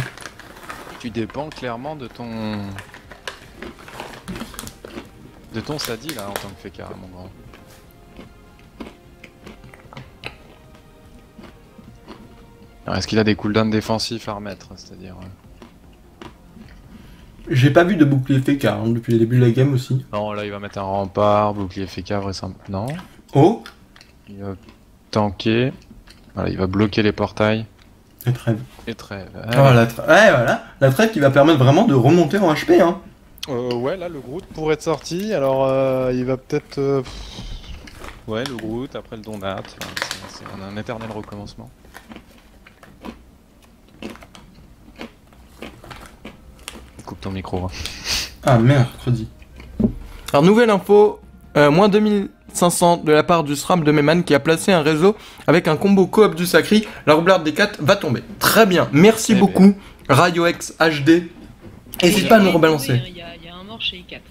Tu dépends clairement de ton... Sadi là en tant que FK, mon grand. Alors, est-ce qu'il a des cooldowns défensifs à remettre, c'est-à-dire... J'ai pas vu de bouclier FK hein, depuis le début de la game aussi. Non, là il va mettre un rempart, bouclier FK vraisemblablement. Non. Oh. Il va tanker. Voilà, il va bloquer les portails. Et trêve. Et trêve. Ah, la trêve. Ouais, voilà. La trêve qui va permettre vraiment de remonter en HP. Hein. Ouais, là le Groot pourrait être sorti. Alors il va peut-être. Ouais, le Groot, après le Donat. C'est un éternel recommencement. Coupe ton micro. Hein. Ah, mercredi. Alors, nouvelle info. Moins 2500 de la part du SRAM de Meyman qui a placé un réseau avec un combo coop du Sacri. La roublarde des 4 va tomber. Très bien. Merci beaucoup. RadioX HD. N'hésite pas à nous rebalancer. Il y a un mort chez E4.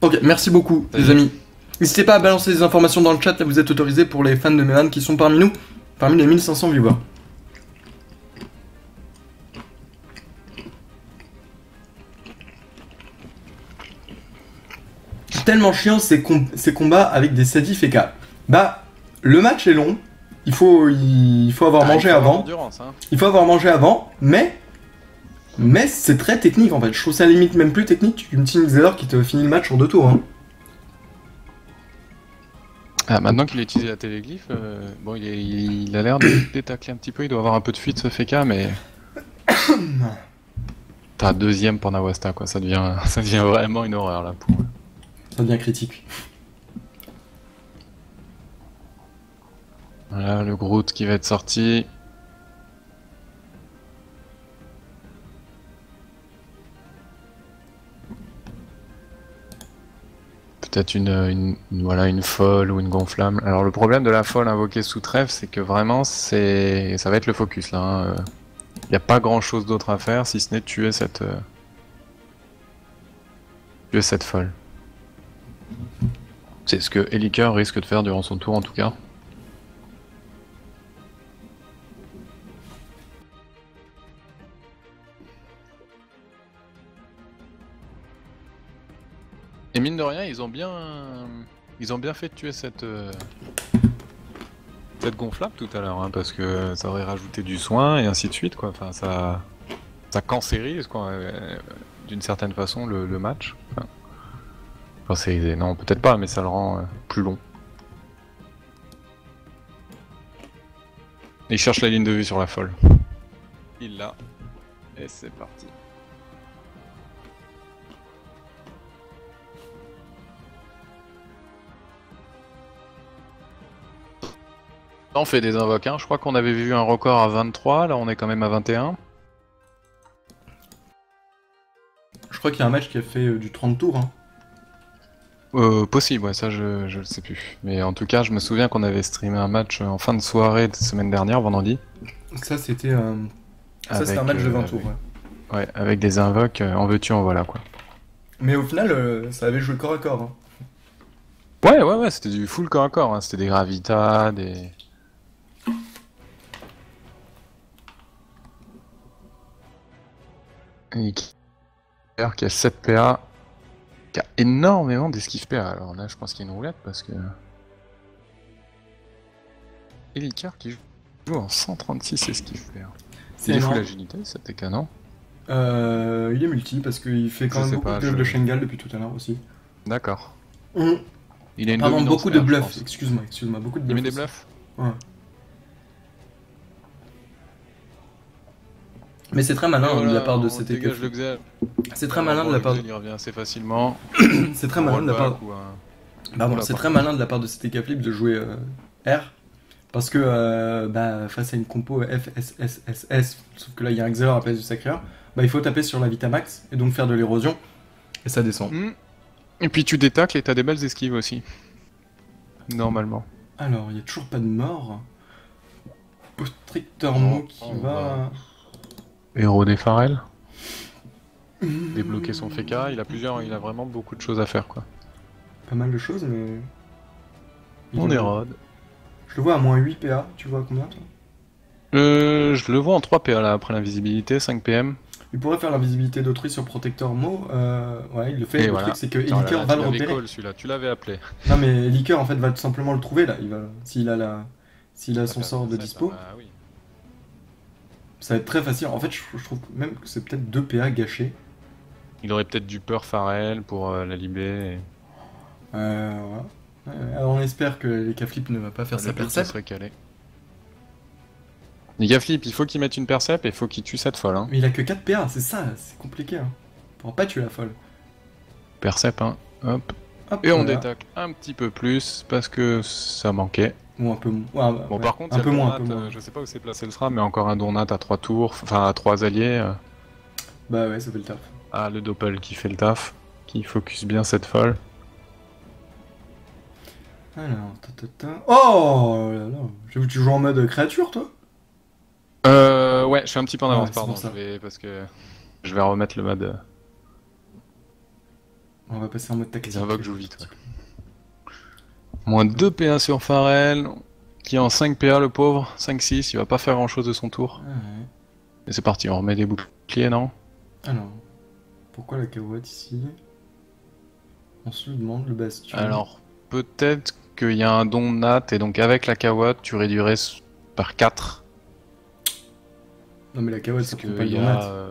Ok, merci beaucoup, les amis. N'hésitez pas à balancer des informations dans le chat. Là, vous êtes autorisés pour les fans de Meyman qui sont parmi nous. Parmi les 1500 viewers. Tellement chiant ces combats avec des Sadi FK. Bah, le match est long. Il faut avoir mangé avant. Hein. Il faut avoir mangé avant, mais c'est très technique en fait. Je trouve ça limite même plus technique qu'une Team Xelor qui te finit le match en 2 tours. Hein. Ah, maintenant qu'il a utilisé la téléglyphe, bon, il a l'air de détacler un petit peu. Il doit avoir un peu de fuite ce FK, mais. T'as deuxième pour Nawasta, quoi. Ça devient vraiment une horreur là pour. Ça devient critique. Voilà le Groot qui va être sorti. Peut-être une folle ou une gonflamme. Alors le problème de la folle invoquée sous trèfle, c'est que vraiment ça va être le focus là. Hein. Y a pas grand chose d'autre à faire si ce n'est de tuer cette folle. C'est ce que Eliker risque de faire durant son tour en tout cas. Et mine de rien, ils ont bien fait tuer cette gonflable tout à l'heure, hein, parce que ça aurait rajouté du soin et ainsi de suite, quoi. Enfin, ça cancérise, quoi, d'une certaine façon le match. Enfin, non, peut-être pas, mais ça le rend plus long. Il cherche la ligne de vue sur la folle. Il l'a. Et c'est parti. On fait des invoques, hein. Je crois qu'on avait vu un record à 23, là on est quand même à 21. Je crois qu'il y a un match qui a fait du 30 tours. Hein. Possible, ouais, ça je le sais plus. Mais en tout cas, je me souviens qu'on avait streamé un match en fin de soirée de semaine dernière, vendredi. Donc ça c'était un match de 20 tours. Ouais. Ouais, avec des invoques, en veux-tu, en voilà, quoi. Mais au final, ça avait joué corps à corps. Hein. Ouais, c'était du full corps à corps, hein. C'était des gravitas, des... Et qui a 7 PA, qui a énormément d'esquive PA. Alors là, je pense qu'il y a une roulette parce que. Et l'Icar qui joue en 136 esquive PA. Il est full agilité, cet TK, non? Il est multi parce qu'il fait quand même beaucoup de Shengal depuis tout à l'heure aussi. D'accord. Il a une beaucoup de bluffs, excuse-moi, beaucoup de bluffs. Il met des bluffs? Ouais. Mais c'est très malin de la part de cet TK. C'est très malin de la part de... Il revient assez facilement. C'est très malin de la part... c'est très malin de la part de cet TK Flip de jouer R. Parce que face à une compo FSSSS, sauf que là il y a un Xelor à la place du Sacreur, il faut taper sur la Vitamax et donc faire de l'érosion. Et ça descend. Et puis tu détacles et t'as des belles esquives aussi. Normalement. Alors, il n'y a toujours pas de mort. Postrictor Mo qui va... Héros des Pharrell. Débloquer son FK, il a vraiment beaucoup de choses à faire, quoi. Pas mal de choses, mais... On érode. Je le vois à moins 8 PA, tu vois combien toi? Je le vois en 3 PA là, après l'invisibilité, 5 PM. Il pourrait faire l'invisibilité d'autrui sur Protector Mo, ouais il le fait, le truc c'est que Eliker va le repérer. Celui-là, tu l'avais appelé. Non mais Eliker en fait va tout simplement le trouver là, s'il a son sort de dispo. Oui. Ça va être très facile, en fait je trouve même que c'est peut-être 2 PA gâchés. Il aurait peut-être du peur Pharrell pour la libé. Voilà. Alors on espère que les K-Flip ne va pas faire sa percep. Serait calé. Les K-Flip, il faut qu'il mette une percep et il faut qu'il tue cette folle. Hein. Mais il a que 4 PA, c'est ça, c'est compliqué. Hein. Il pourra pas tuer la folle. Percep, hein. Hop. Et on détacle un petit peu plus parce que ça manquait. Ou un peu moins. Ouais, bon, par contre, un peu moins. Je sais pas où c'est placé le SRAM, mais encore un Donat à 3 tours, enfin à 3 alliés. Bah ouais, ça fait le taf. Ah, le Doppel qui fait le taf, qui focus bien cette folle. Alors, oh là là, j'ai vu que tu joues en mode créature, toi? Ouais, je suis un petit peu en avance, pardon, parce que je vais remettre le mode... On va passer en mode tactique. Les invoques jouent vite, ouais. Moins 2 PA sur Pharrell, qui est en 5 PA le pauvre, 5-6, il va pas faire grand chose de son tour. Ah ouais. Et c'est parti, on remet des boucliers, non? Alors, pourquoi la cahuète ici? On se lui demande le bastion. Alors, peut-être qu'il y a un don nat, et donc avec la cahuète, tu réduirais par 4. Non mais la cahuète, ça prend pas le don nat.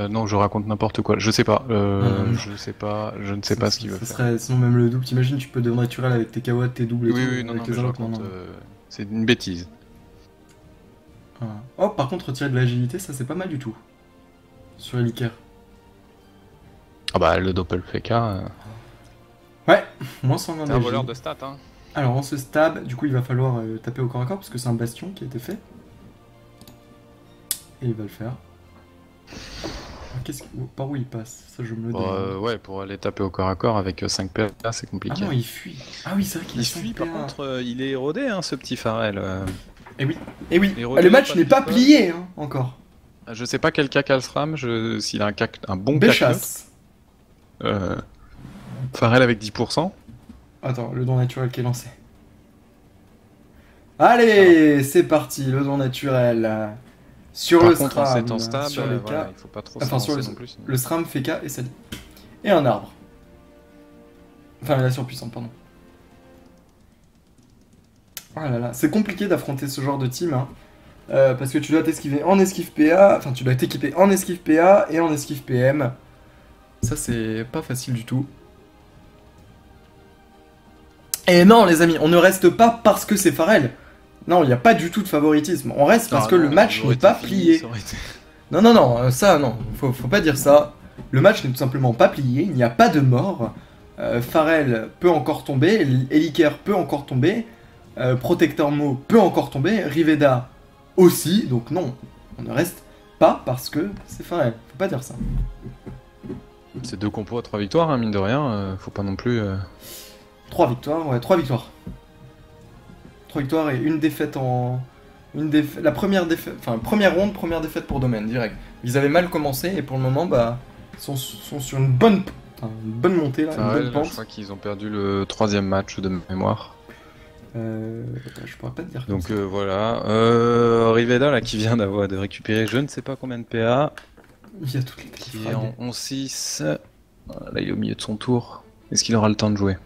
Non, je raconte n'importe quoi, je sais pas, je ne sais pas ce qu'il veut faire. Serait, sinon même le double, t'imagines, tu peux devenir naturel avec tes cahuètes, tes doubles et tout. Oui, non, je raconte, c'est une bêtise. Ah. Oh, par contre, retirer de l'agilité, ça c'est pas mal du tout. Sur Eliker. Ah bah, le Doppel FK... Ouais, moins 120 c'est un voleur de stats, hein. Alors, on se stab, du coup il va falloir taper au corps à corps, parce que c'est un bastion qui a été fait. Et il va le faire. Par où il passe? Ça je me le demande. Ouais, pour aller taper au corps à corps avec 5 PA, c'est compliqué. Ah non, il fuit. Ah oui, c'est vrai qu'il fuit, par contre, il est érodé, hein, ce petit Pharrell. Eh oui, le match n'est pas plié, hein, encore. Je sais pas quel cac a le SRAM, s'il a un bon Béchasse. Pharrell avec 10%. Attends, le don naturel qui est lancé. Allez, c'est parti, le don naturel. Sur le SRAM, c'est en stab, sur les voilà, il faut pas trop enfin, sur non plus. Le SRAM fait K et ça dit. Et un arbre. Enfin, la surpuissante, pardon. Oh là là, c'est compliqué d'affronter ce genre de team, hein. Parce que tu dois t'esquiver en esquive PA, enfin tu dois t'équiper en esquive PA et en esquive PM. Ça c'est pas facile du tout. Et non les amis, on ne reste pas parce que c'est Pharrell. Non, il n'y a pas du tout de favoritisme. On reste parce que le match n'est pas plié. Non, non, non, ça non, faut pas dire ça. Le match n'est tout simplement pas plié, il n'y a pas de mort. Pharrell peut encore tomber, Eliker peut encore tomber, Protector Mo peut encore tomber, Riveda aussi, donc non, on ne reste pas parce que c'est Pharrell, faut pas dire ça. C'est 2 compos à 3 victoires, hein, mine de rien, faut pas non plus... 3 victoires, ouais, 3 victoires. 3 victoires et une défaite en... La première défaite, enfin première ronde, première défaite pour Domaine, direct. Ils avaient mal commencé et pour le moment, bah, sont sur une bonne montée là, une bonne pente. Je crois qu'ils ont perdu le 3e match de mémoire. Je pourrais pas te dire. Donc voilà, Riveda là qui vient de récupérer je ne sais pas combien de PA. Il y a toutes les qui est en 11-6. Là il est au milieu de son tour. Est-ce qu'il aura le temps de jouer?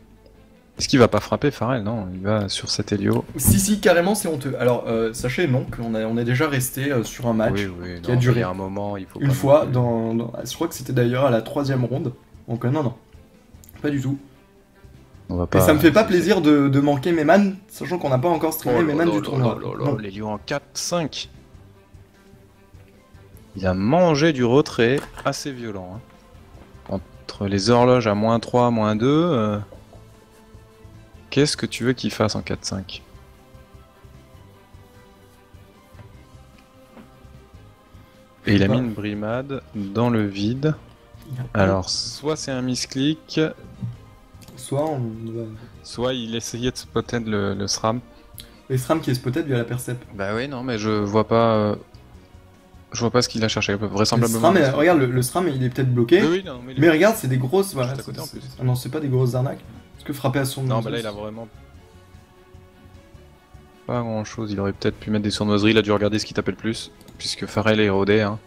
Est-ce qu'il va pas frapper Pharrell? Non, il va sur cet Helio. Si, carrément c'est honteux. Alors sachez non qu'on est déjà resté sur un match qui a duré un moment, il faut une fois je crois que c'était d'ailleurs à la 3e ronde. Donc non, pas du tout. On va pas... Et ça me fait pas plaisir de manquer Meyman, sachant qu'on n'a pas encore streamé Meyman du tournoi. Les lions en 4-5. Il a mangé du retrait assez violent. Hein. Entre les horloges à -3, -2, qu'est-ce que tu veux qu'il fasse en 4-5? Et il a mis une brimade dans le vide. Alors, soit c'est un misclick, soit il essayait de spotter le SRAM. Le SRAM qui est spotted via la percep. Bah oui, non, mais je vois pas ce qu'il a cherché, vraisemblablement. Le SRAM, regarde, le SRAM il est peut-être bloqué. Oui, non, mais regarde, c'est des grosses. Voilà, à côté, en plus. Non, c'est pas des grosses arnaques. Est-ce que frapper à son. Non, bah là il a vraiment pas grand chose. Il aurait peut-être pu mettre des sournoiseries, il a dû regarder ce qui tapait le plus. Puisque Pharrell est rodé. Hein.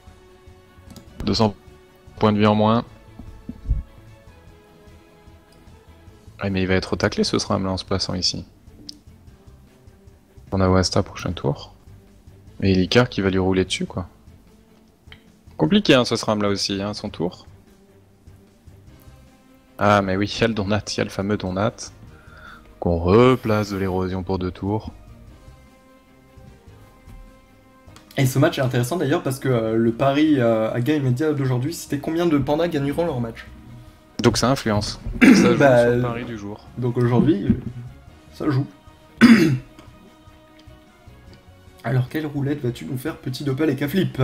200 points de vie en moins. Ouais, mais il va être taclé ce SRAM là en se plaçant ici. On a Wasta prochain tour. Et Elicar qui va lui rouler dessus quoi. Compliqué hein, ce SRAM là aussi, hein, son tour. Ah mais oui, il y a le Donat, il y a le fameux Donat. Qu'on replace de l'érosion pour 2 tours. Et ce match est intéressant d'ailleurs parce que le pari à Game Media d'aujourd'hui, c'était combien de pandas gagneront leur match. Donc ça influence. Ça joue sur le pari du jour. Donc aujourd'hui, ça joue. Alors quelle roulette vas-tu nous faire, petit Doppel et K-Flip?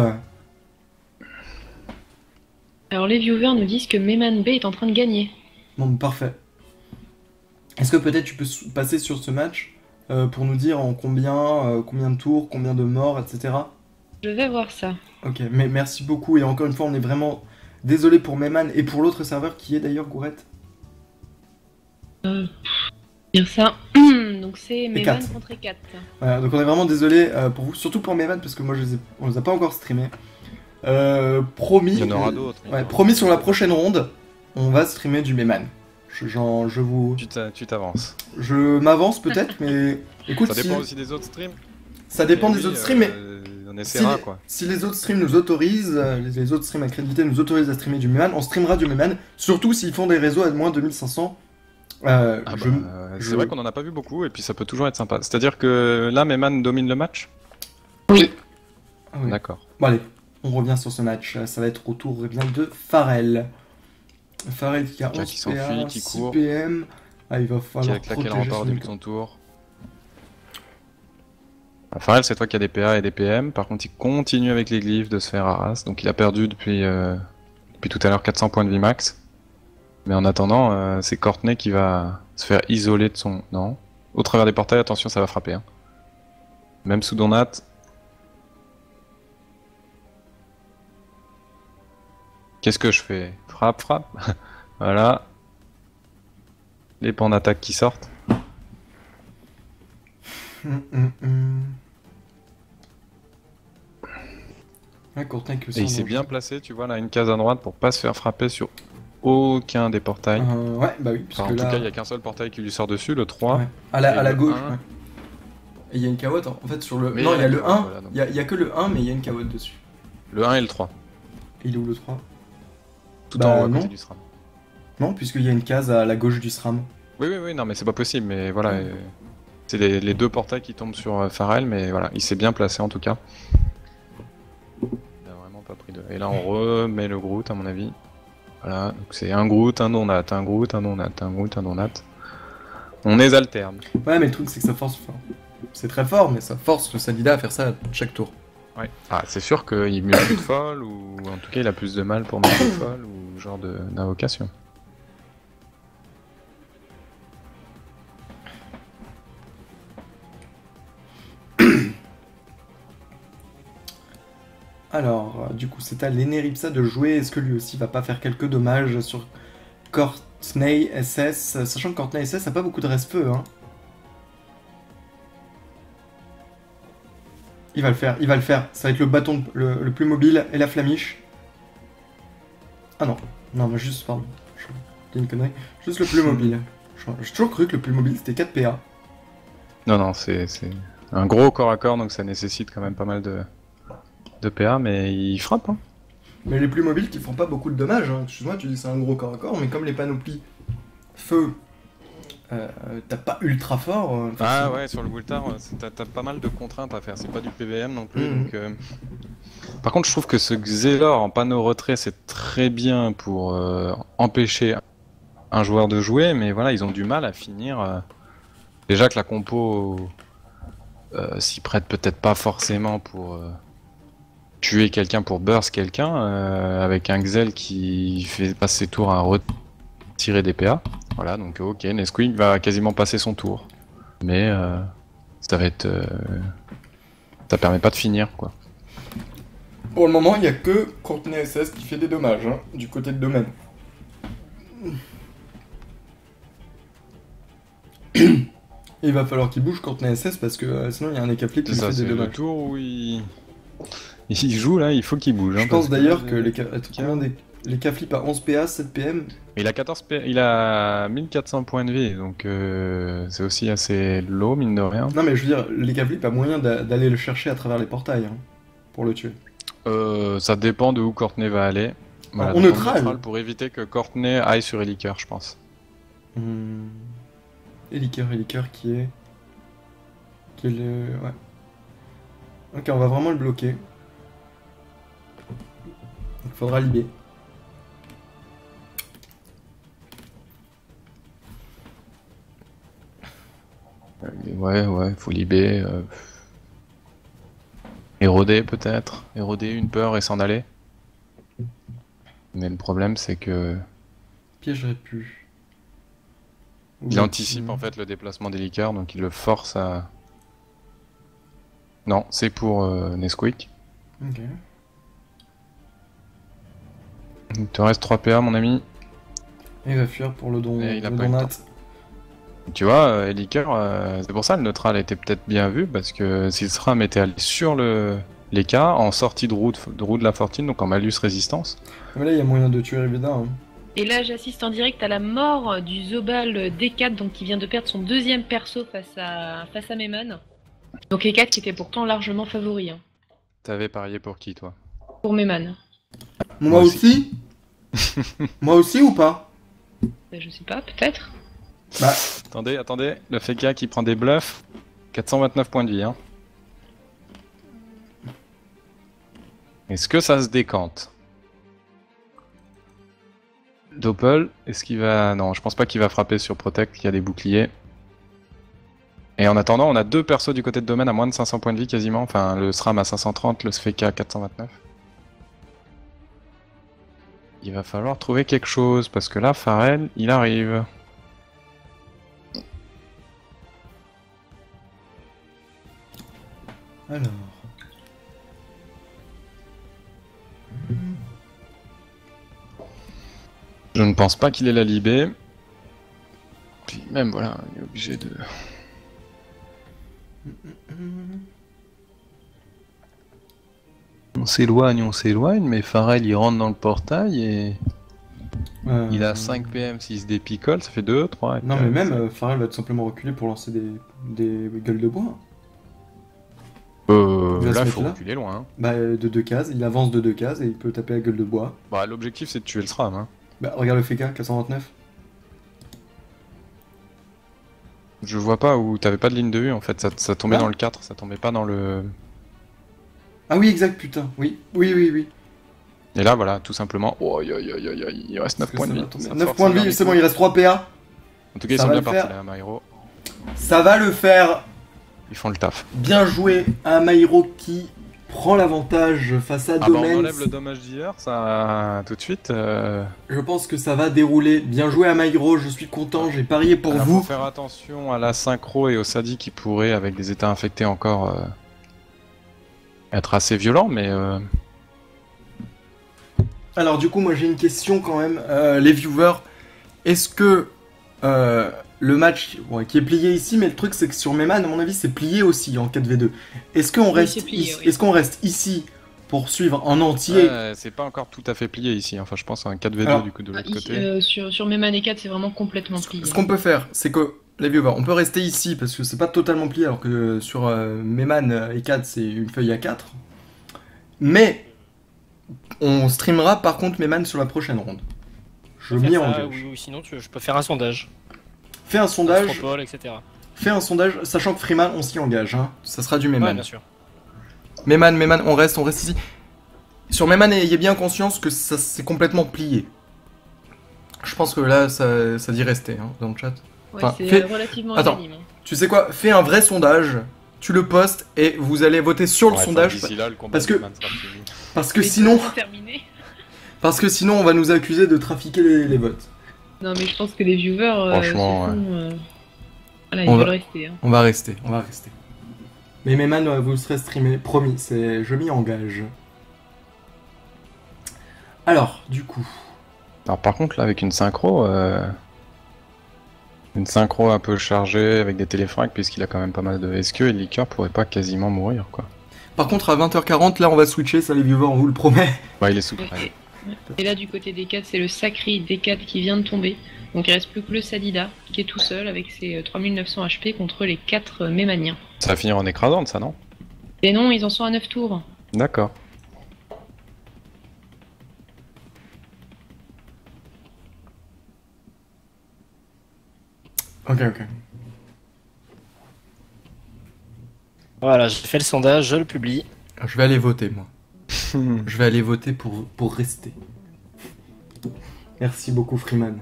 Alors les viewers nous disent que Meyman B est en train de gagner. Bon, parfait. Est-ce que peut-être tu peux passer sur ce match pour nous dire en combien de tours, combien de morts, etc. Je vais voir ça. Ok, mais merci beaucoup et encore une fois on est vraiment désolé pour Meyman et pour l'autre serveur qui est d'ailleurs Gourette. Dire ça. Donc c'est Meyman contre E4. Voilà, donc on est vraiment désolé pour vous, surtout pour Meyman parce que moi on les a pas encore streamés. Promis. Il y en aura d'autres. Ouais, promis sur la prochaine ronde, on va streamer du Meyman. Je vous. Tu t'avances. Je m'avance peut-être, mais écoute. Ça dépend aussi des autres streams. Ça dépend des autres streams, mais. On essaiera quoi. Si les autres streams nous autorisent, les autres streams accrédités nous autorisent à streamer du Meyman, on streamera du Meyman, surtout s'ils font des réseaux à moins de 2500. C'est vrai qu'on en a pas vu beaucoup et puis ça peut toujours être sympa. C'est-à-dire que là, Meyman domine le match? Oui. Ah oui. D'accord. Bon allez, on revient sur ce match. Ça va être au tour bien de Pharrell. Pharrell qui a 11 qui s'enfuit, qui 6 court. PM. Ah, il va falloir Qui a claqué le protéger rempart depuis son tour. Pharrell, c'est toi qui as des PA et des PM. Par contre, il continue avec les glyphes de se faire harass. Donc il a perdu depuis tout à l'heure 400 points de vie max. Mais en attendant, c'est Courtney qui va se faire isoler de son... Non. Au travers des portails, attention, ça va frapper. Hein. Même sous Donat. Qu'est-ce que je fais? Frappe. Voilà. Les pans d'attaque qui sortent. Ouais, Courtney et il s'est bien placé, tu vois, là, une case à droite pour pas se faire frapper sur aucun des portails. Ouais, bah oui. Parce Enfin, que en là... tout cas, il n'y a qu'un seul portail qui lui sort dessus, le 3. Ouais. À la le gauche. 1. Ouais. Et il y a une carotte en fait sur le. Mais non, il y a le 1. voilà, donc. Il y a que le 1, mais il y a une carotte dessus. Le 1 et le 3. Et il est où le 3? Tout Bah, en haut à non. côté du SRAM. Non, puisqu'il y a une case à la gauche du SRAM. Oui, non, mais c'est pas possible. Mais voilà, c'est les deux portails qui tombent sur Pharrell, mais voilà, il s'est bien placé en tout cas. Il a vraiment pas pris de. Et là, on remet le Groot, à mon avis. Voilà, donc c'est un Groot, un Donat, un Groot, un Donat, un Groot, un Donat. On les alterne. Ouais, mais le truc, c'est que ça force. Enfin, c'est très fort, mais ça force le Sadida à faire ça à chaque tour. Ouais. Ah, c'est sûr qu'il met plus de folle, ou en tout cas, il a plus de mal pour mettre de folle, ou genre d'invocation. Alors, du coup, c'est à l'Eneripsa de jouer. Est-ce que lui aussi va pas faire quelques dommages sur Courtney SS, sachant que Courtney SS a pas beaucoup de reste-feu, hein. Il va le faire. Ça va être le bâton le plus mobile et la flamiche. Ah non, mais juste, pardon. Je dis une connerie. Juste le plus mobile. J'ai toujours cru que le plus mobile c'était 4 PA. Non, c'est un gros corps à corps, donc ça nécessite quand même pas mal de PA, mais il frappe, hein. Mais les plus mobiles qui font pas beaucoup de dommages, hein. Excuse-moi, tu dis c'est un gros corps à corps, mais comme les panoplies feu, t'as pas ultra fort. Ah ouais, sur le Bultar, t'as pas mal de contraintes à faire, c'est pas du PVM non plus, donc... Par contre, je trouve que ce Xelor en panneau retrait, c'est très bien pour empêcher un joueur de jouer, mais voilà, ils ont du mal à finir. Déjà que la compo s'y prête peut-être pas forcément pour tuer quelqu'un, pour burst quelqu'un, avec un Xel qui fait passer ses tours à retirer des PA. Voilà, donc ok, Nesquik va quasiment passer son tour. Mais ça va être... ça permet pas de finir, quoi. Pour le moment, il y a que Courtney SS qui fait des dommages, hein, du côté de domaine. Il va falloir qu'il bouge Courtney SS parce que sinon il y a un Ekaflip qui lui fait des dommages. Le tour où il joue là, il faut qu'il bouge. Je pense d'ailleurs que les K-Flip à 11 PA, 7 PM. Il a 14 PA, il a 1400 points de vie, donc c'est aussi assez low, mine de rien. Non mais je veux dire, les K-Flip a moyen d'aller le chercher à travers les portails, hein, pour le tuer. Ça dépend de où Courtney va aller. Voilà, on neutral pour éviter que Courtney aille sur Eliker, je pense. Eliker qui est le... Ouais. Ok, on va vraiment le bloquer. Il faudra libérer. Ouais, faut libérer. Éroder peut-être. Éroder une peur et s'en aller. Mais le problème c'est que... Piégerait plus. Il anticipe en fait le déplacement des liqueurs, donc il le force à... Non, c'est pour Nesquik. Ok. Il te reste 3 PA mon ami. Et il va fuir pour le don, Et il a le pas eu le donat. temps. Tu vois, Eliker, c'est pour ça le neutral était peut-être bien vu, parce que si le SRAM était allé sur les cas, en sortie de roue de la fortune, donc en malus résistance. Mais là il y a moyen de tuer Riveda. Hein. Et là, j'assiste en direct à la mort du Zobal D4, donc qui vient de perdre son deuxième perso face à Meyman. Donc E4 qui était pourtant largement favori. Hein. T'avais parié pour qui, toi? Pour Meyman. Moi aussi. Moi aussi ou pas? Bah, je sais pas, peut-être. Bah. Attendez, le Feka qui prend des bluffs. 429 points de vie, hein. Est-ce que ça se décante? Doppel, est-ce qu'il va... Non, je pense pas qu'il va frapper sur Protect, il y a des boucliers. Et en attendant, on a deux persos du côté de domaine à moins de 500 points de vie quasiment. Enfin, le SRAM à 530, le Sfeka à 429. Il va falloir trouver quelque chose, parce que là, Pharrell, il arrive. Alors... Je ne pense pas qu'il ait la libé. Puis même, voilà, il est obligé de... On s'éloigne, mais Pharrell il rentre dans le portail et... Il a 5 PM s'il se dépicole, ça fait 2, 3. Non, mais même, Farrell va tout simplement reculer pour lancer des gueules de bois. Là, il faut reculer loin. Hein. Bah, de 2 cases, il avance de 2 cases et il peut taper la gueule de bois. Bah, l'objectif c'est de tuer le SRAM. Hein. Bah, regarde le FK, 429. Je vois pas où t'avais pas de ligne de vue en fait, ça tombait dans le 4, ça tombait pas dans le. Ah oui, exact, putain, oui. Et là, voilà, tout simplement. Oh, il reste 9 points de vie. 9 points de vie, c'est bon, il reste 3 PA. En tout cas, ils sont bien partis là, Mairo. Ça va le faire. Ils font le taf. Bien joué à Mairo qui prend l'avantage face à Domains. On enlève le dommage d'hier, ça tout de suite. Je pense que ça va dérouler. Bien joué à Mairo, je suis content, j'ai parié pour vous. Faut faire attention à la synchro et au Sadi qui pourraient, avec des états infectés encore, être assez violents, mais. Alors du coup, moi j'ai une question quand même. Les viewers, est-ce que le match qui est plié ici, mais le truc c'est que sur Meyman, à mon avis, c'est plié aussi en 4v2. Est-ce qu'on reste ici pour suivre en entier? C'est pas encore tout à fait plié ici, enfin je pense à un 4v2 du coup de l'autre côté. Sur Meyman et 4, c'est vraiment complètement plié. Ce qu'on peut faire, c'est que les viewers, on peut rester ici parce que c'est pas totalement plié, alors que sur Meyman et 4, c'est une feuille à 4. Mais on streamera par contre Meyman sur la prochaine ronde. Je m'y engage. Oui, sinon je peux faire un sondage. Fais un sondage. Propole, etc. Fais un sondage, sachant que Freeman, on s'y engage. Hein. Ça sera du Meyman. Ouais, bien sûr. Meyman, on reste ici. Sur Meyman, ayez bien conscience que ça c'est complètement plié. Je pense que là, ça dit rester hein, dans le chat. Ouais, enfin, c'est relativement anonyme. Hein. Tu sais quoi? Fais un vrai sondage. Tu le postes et vous allez voter sur le sondage. Là, le parce que sinon. Parce que sinon, on va nous accuser de trafiquer les votes. Non, mais je pense que les viewers. Franchement, voilà, ils veulent rester. Hein. On va rester. Mais Meyman, vous serez streamé, promis, je m'y engage. Alors, du coup. Alors, par contre, là, avec une synchro un peu chargée, avec des téléfrags, puisqu'il a quand même pas mal de. Est-ce que Liquor pourrait pas quasiment mourir, quoi? Par contre, à 20h40, là, on va switcher, ça, les viewers, on vous le promet. Bah, il est sous. Et là, du côté des 4, c'est le Sacri D4 qui vient de tomber. Donc il reste plus que le Sadida qui est tout seul avec ses 3900 HP contre les 4 Meymaniens. Ça va finir en écrasante, ça, non? Et non, ils en sont à 9 tours. D'accord. Ok. Voilà, j'ai fait le sondage, je le publie. Je vais aller voter, moi. Je vais aller voter pour rester. Merci beaucoup, Freeman.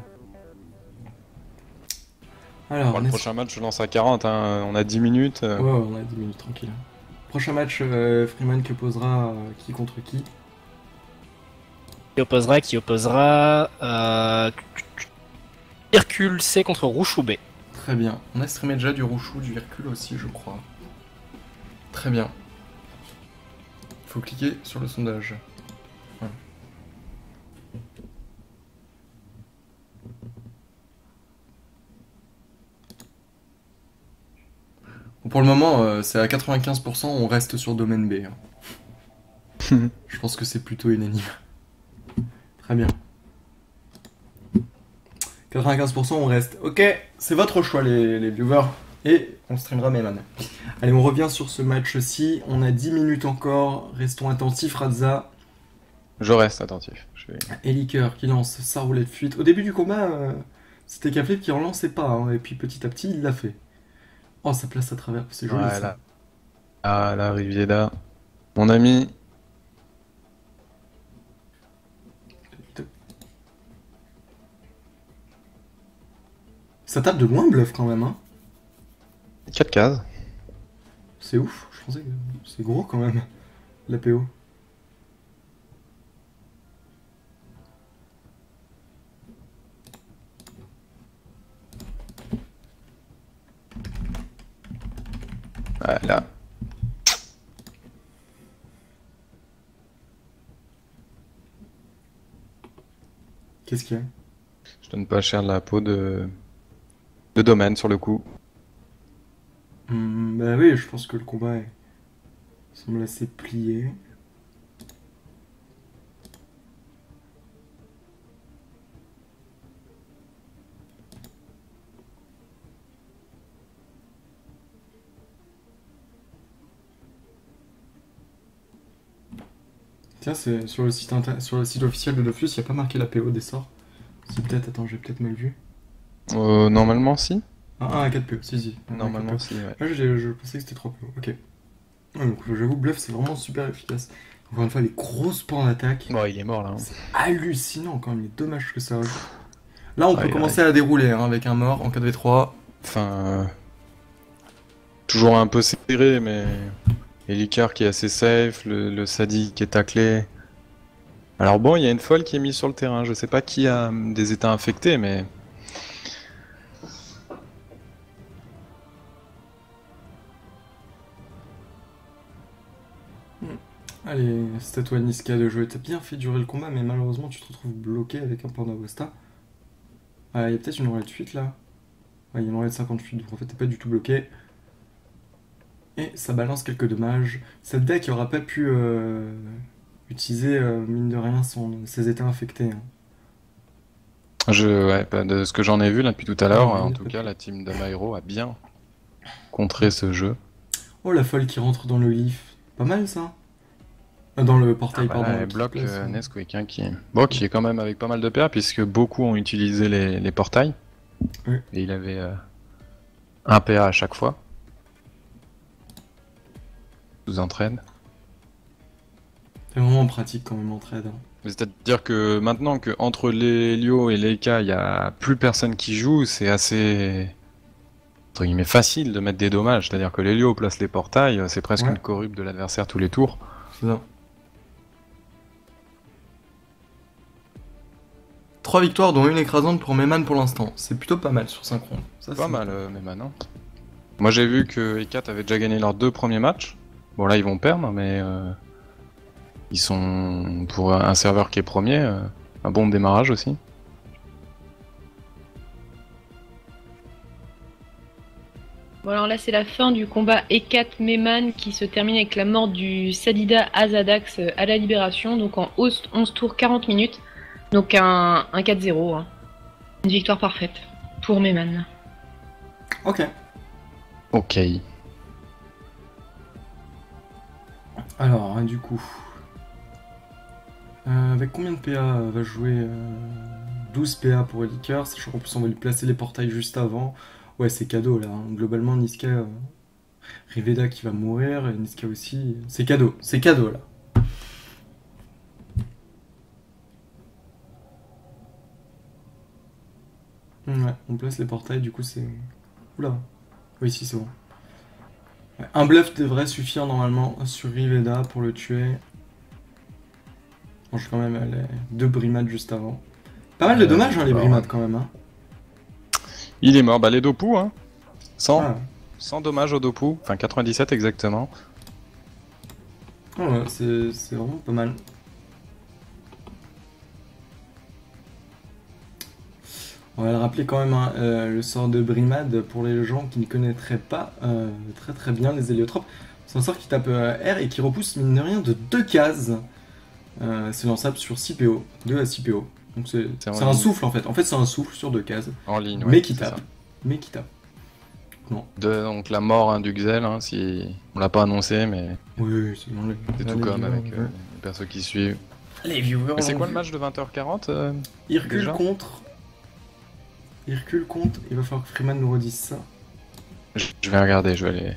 Alors, le prochain match, je lance à 40, hein. On a 10 minutes. Ouais, on a 10 minutes, tranquille. Prochain match, Freeman qui opposera qui contre qui? Qui opposera Hercule C contre Rouchou B. Très bien. On a streamé déjà du Rouchou, du Hercule aussi, je crois. Très bien. Il faut cliquer sur le sondage. Voilà. Bon, pour le moment, c'est à 95%, on reste sur domaine B. Hein. Je pense que c'est plutôt unanime. Très bien. 95% on reste. Ok, c'est votre choix les viewers. Et on streamera Meyman. Allez, on revient sur ce match-ci. On a 10 minutes encore. Restons attentifs, Radza. Je reste attentif. Eliker qui lance sa roulette fuite. Au début du combat, c'était Caflip qui en lançait pas. Hein, et puis petit à petit, il l'a fait. Oh, ça place à travers. C'est joli ça. Là. Ah, la Riviera. Mon ami. Ça tape de loin, bluff quand même. Hein. 4 cases. C'est ouf, je pensais que c'est gros quand même, l'APO. Voilà. Qu'est-ce qu'il y a? Je donne pas cher de la peau de domaine sur le coup. Bah oui, je pense que le combat semble assez plié. Tiens, c'est sur le site officiel de Dofus, il n'y a pas marqué la PO des sorts. Si peut-être, attends, j'ai peut-être mal vu. Normalement, si. Ah, 4 PO, si. Normalement, si, ouais. Ah, je pensais que c'était 3 PO, ok. Ouais, donc j'avoue, Bluff, c'est vraiment super efficace. Encore une fois, les grosses points d'attaque. Bon, il est mort, là. Hein. C'est hallucinant, quand même, il est dommage que ça rajoute. Là, on peut commencer à dérouler, hein, avec un mort en 4v3. Enfin... toujours un peu serré, mais... Elikar qui est assez safe, le Sadi qui est taclé. Alors bon, il y a une folle qui est mise sur le terrain. Je sais pas qui a des états infectés, mais... Allez, c'est à toi Niska de jouer. T'as bien fait durer le combat, mais malheureusement tu te retrouves bloqué avec un point d'Agosta. Ah, il y a peut-être une oreille de fuite là. Ouais, il y a une oreille de 58, donc en fait t'es pas du tout bloqué. Et ça balance quelques dommages. Cette deck aura pas pu utiliser, mine de rien, ses états infectés. Hein. Ouais, de ce que j'en ai vu là depuis tout à l'heure, en tout cas, la team d'Amaero a bien contré ce jeu. Oh, la folle qui rentre dans le leaf. Pas mal ça. Dans le portail, pardon. Elle bloque Nesquik, hein, qui est quand même avec pas mal de PA, puisque beaucoup ont utilisé les portails. Oui. Et il avait un PA à chaque fois. Sous entraide. C'est vraiment pratique quand même entraide. Hein. C'est-à-dire que maintenant que entre les Lio et les K, il n'y a plus personne qui joue, c'est assez entre guillemets facile de mettre des dommages. C'est-à-dire que les Lio placent les portails, c'est presque une corrupte de l'adversaire tous les tours. C'est ça. 3 victoires dont une écrasante pour Meyman pour l'instant. C'est plutôt pas mal sur Synchron. Ça, pas mal Meyman. Hein. Moi j'ai vu que E4 avait déjà gagné leurs 2 premiers matchs. Bon là ils vont perdre, mais ils sont pour un serveur qui est premier, un bon démarrage aussi. Bon alors là c'est la fin du combat E4 Meyman qui se termine avec la mort du Sadida Azadax à la libération, donc en 11 tours 40 minutes, donc un 4-0, hein. Une victoire parfaite pour Meyman. Ok. Ok. Alors, hein, du coup, avec combien de PA va jouer 12 PA pour Elikar, sachant qu'en plus on va lui placer les portails juste avant. Ouais, c'est cadeau là. Hein. Globalement, Niska, Riveda qui va mourir, et Niska aussi. C'est cadeau là. Ouais, on place les portails, du coup c'est... Oula. Oui, si, c'est bon. Ouais, un bluff devrait suffire normalement sur Riveda pour le tuer. Bon, j'ai quand même les 2 brimades juste avant. Pas mal de dommages, hein, les brimades quand même. Hein. Il est mort, bah les Dopu, hein. 100 dommages au Dopu, enfin 97 exactement. Oh ouais, c'est vraiment pas mal. On va le rappeler quand même, hein, le sort de brimade pour les gens qui ne connaîtraient pas très bien les héliotropes. C'est un sort qui tape R et qui repousse mine de rien de 2 cases. C'est lançable sur 6 PO, 2 à 6 PO. Donc c'est un souffle en fait. En fait c'est un souffle sur 2 cases. En ligne, mais qui tape. Non. Donc la mort du Xel, hein, si on l'a pas annoncé, mais oui, c'est tout comme avec les persos qui suivent. Les viewers. Mais c'est quoi le match de 20h40 Hercule contre. Il va falloir que Freeman nous redise ça. Je vais regarder, je vais aller.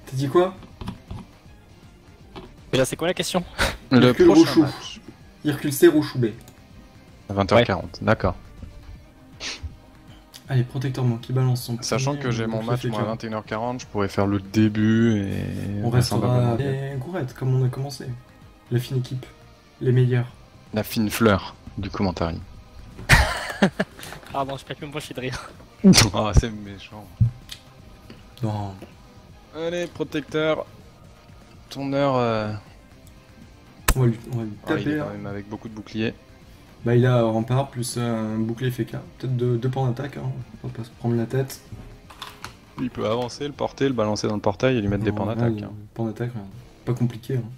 T'as dit quoi? Déjà, c'est quoi la question? Le Hercule prochain Rouchou. match. Hercule C Rouchou B. À 20h40, d'accord. Allez, protecteur moi qui balance son. Sachant que j'ai mon match moi, à 21h40, je pourrais faire le début et. On restera les Gourette comme on a commencé. La fine équipe. Les meilleurs. La fine fleur du commentaire. Pardon, je peux plus me pencher de rire. Oh, c'est méchant. Non. Allez, protecteur. Ton heure. On va lui taper. Il est quand même avec beaucoup de boucliers. Bah, il a rempart plus un bouclier FK. Peut-être 2 points d'attaque. Hein. On va pas se prendre la tête. Il peut avancer, le porter, le balancer dans le portail et lui mettre des points d'attaque. Hein. Points d'attaque, pas compliqué. Hein.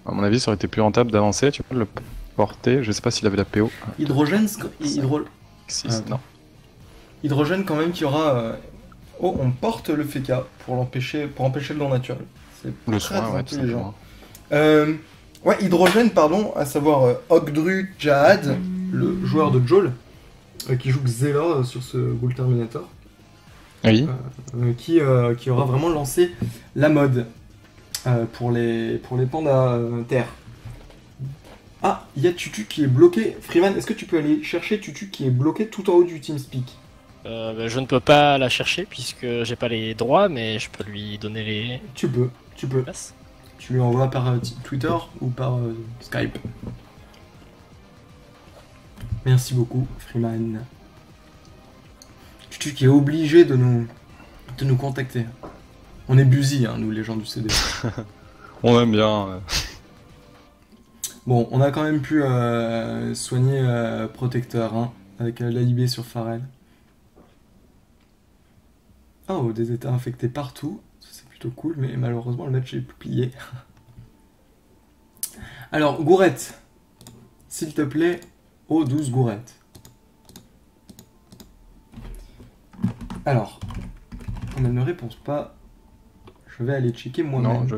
À mon avis, ça aurait été plus rentable d'avancer, tu vois, le porter. Je sais pas s'il avait la PO. Hydrogène, non. Hydrogène quand même qui aura Oh, on porte le Feka pour empêcher le don naturel. C'est Le très soin, ouais, tout intelligent. simplement. Ouais, Hydrogène, pardon, à savoir Ogdru Jahad, le joueur de Joel, qui joue Xela sur ce Ghoul Terminator, Oui. qui aura vraiment lancé la mode pour les pandas terre. Ah, il y a Tutu qui est bloqué. Freeman, est-ce que tu peux aller chercher Tutu qui est bloqué tout en haut du TeamSpeak? Je ne peux pas la chercher puisque j'ai pas les droits, mais je peux lui donner les Tu peux. places. Tu lui envoies par Twitter ou par Skype. Merci beaucoup, Freeman. Tutu qui est obligé de nous contacter. On est busy, hein, nous, les gens du CD. On aime bien. Bon, on a quand même pu soigner Protecteur, hein, avec l'AIB sur Pharrell. Oh, des états infectés partout. Ça, c'est plutôt cool, mais malheureusement, le match est plié. Alors, Gourette. S'il te plaît, oh 12 Gourette. Alors, comme elle ne répond pas, je vais aller checker moi-même. Non, je...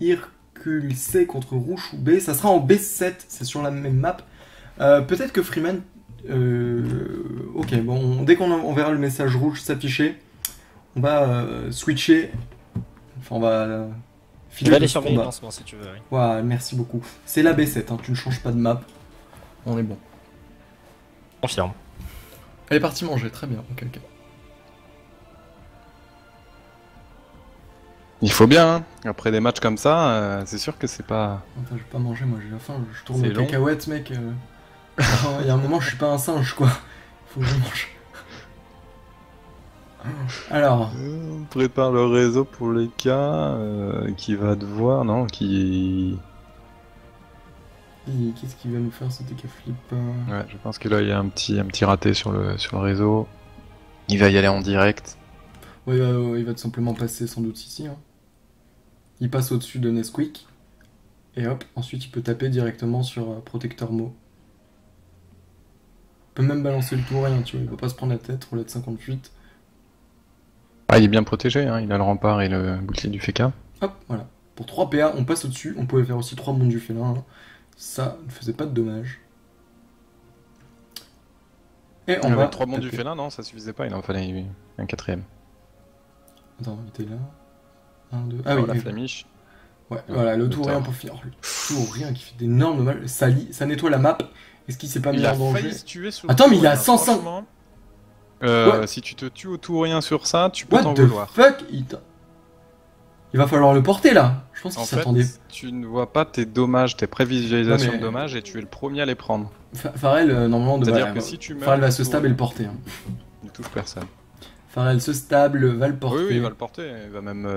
Hercule C contre Rouchou B, ça sera en B7, c'est sur la même map. Peut-être que Freeman... ok, bon, dès qu'on verra le message rouge s'afficher, on va switcher. Enfin, on va... Je vais aller sur mes lancements si tu veux. Oui. Ouais, merci beaucoup. C'est la B7, hein, tu ne changes pas de map. On est bon. Confirme. Elle est partie manger, très bien, ok. Il faut bien, hein. Après des matchs comme ça, c'est sûr que c'est pas... Attends, je vais pas manger, moi j'ai la faim, je tourne C'est les long. cacahuètes, mec. Il y a un moment, je suis pas un singe, quoi. Faut que je mange. Alors... On prépare le réseau pour les cas qui va devoir... Non, qui... Qu'est-ce qu'il va nous faire, ce TK Flip Ouais, je pense que là, il y a un petit raté sur le réseau. Il va y aller en direct. Ouais, il va tout simplement passer sans doute ici. Hein. Il passe au-dessus de Nesquik. Et hop, ensuite il peut taper directement sur Protecteur Mo. Il peut même balancer le tour, rien, tu vois, il va pas se prendre la tête, roulette 58. Ah, il est bien protégé, hein. Il a le rempart et le bouclier du Feka. Hop, voilà. Pour 3 PA, on passe au-dessus. On pouvait faire aussi 3 bonds du félin. Hein. Ça ne faisait pas de dommages. Et on va 3 bons du taper. félin, non, ça suffisait pas, il en fallait un quatrième. Attends, il était là. 1, 2... Ah oui, la oui. flamiche. Ouais, voilà, le tour rien pour finir. Oh, le tour rien qui fait d'énormes dommages. Ça nettoie la map. Est-ce qu'il s'est pas mis Il a en danger? failli se tuer sous Attends, le mais il a tour, 105. franchement, Ouais. Si tu te tues au tout ou rien sur ça, tu peux What t'en the vouloir. fuck? Il va falloir le porter là. Je pense En qu'il fait, s'attendait. tu ne vois pas tes dommages, tes prévisualisations Ouais, mais- de dommages et tu es le premier à les prendre. Pharrell, normalement, C'est-à-dire que si tu meurs, Pharrell va du se tout, stab et le porter. Hein. il touche personne. Pharrell se stable, va le porter. Oui, oui, il va le porter. Il va même.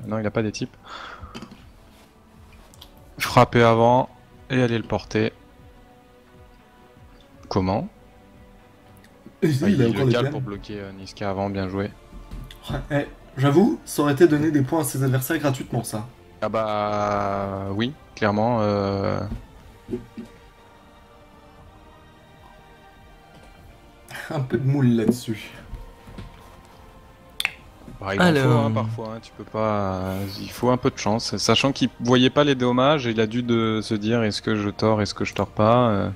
Non, il a pas des types. Frapper avant et aller le porter. Comment? Et si, Ah, il a il encore le des cale plans. pour bloquer Niska avant, bien joué. Ouais, j'avoue, ça aurait été donner des points à ses adversaires gratuitement, ça. Ah bah oui, clairement. Un peu de moule là-dessus. Bah, il en faut hein, parfois, hein, tu peux pas. Il faut un peu de chance. Sachant qu'il voyait pas les dommages, il a dû se dire est-ce que je tords, est-ce que je tords pas.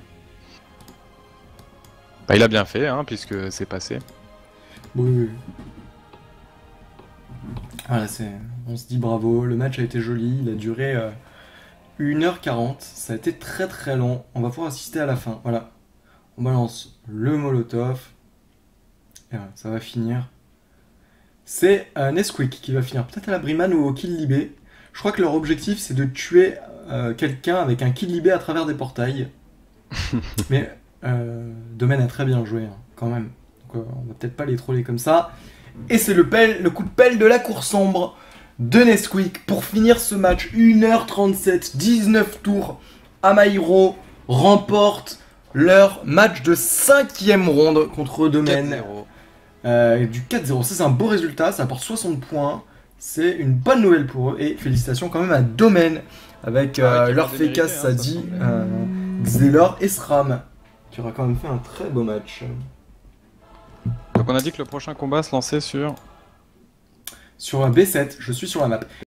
Bah, il a bien fait, hein, puisque c'est passé. Oui. Voilà, on se dit bravo, le match a été joli, il a duré 1h40, ça a été très très long, on va pouvoir assister à la fin, voilà. On balance le molotov, et voilà, ça va finir. C'est Nesquik qui va finir, peut-être à la Briman ou au Kill Libé. Je crois que leur objectif c'est de tuer quelqu'un avec un Kill Libé à travers des portails. Mais Domaine a très bien joué, hein, quand même. Donc on va peut-être pas les troller comme ça. Et c'est le coup de pelle de la cour sombre de Nesquik pour finir ce match. 1h37, 19 tours. Amairo remporte leur match de 5ème ronde contre Domaine. 4-0. Du 4-0. Ça, c'est un beau résultat. Ça apporte 60 points. C'est une bonne nouvelle pour eux. Et félicitations quand même à Domaine avec leur Feka Sadi, Xelor et Sram qui aura quand même fait un très beau match. Donc on a dit que le prochain combat se lançait sur... Sur B7, je suis sur la map.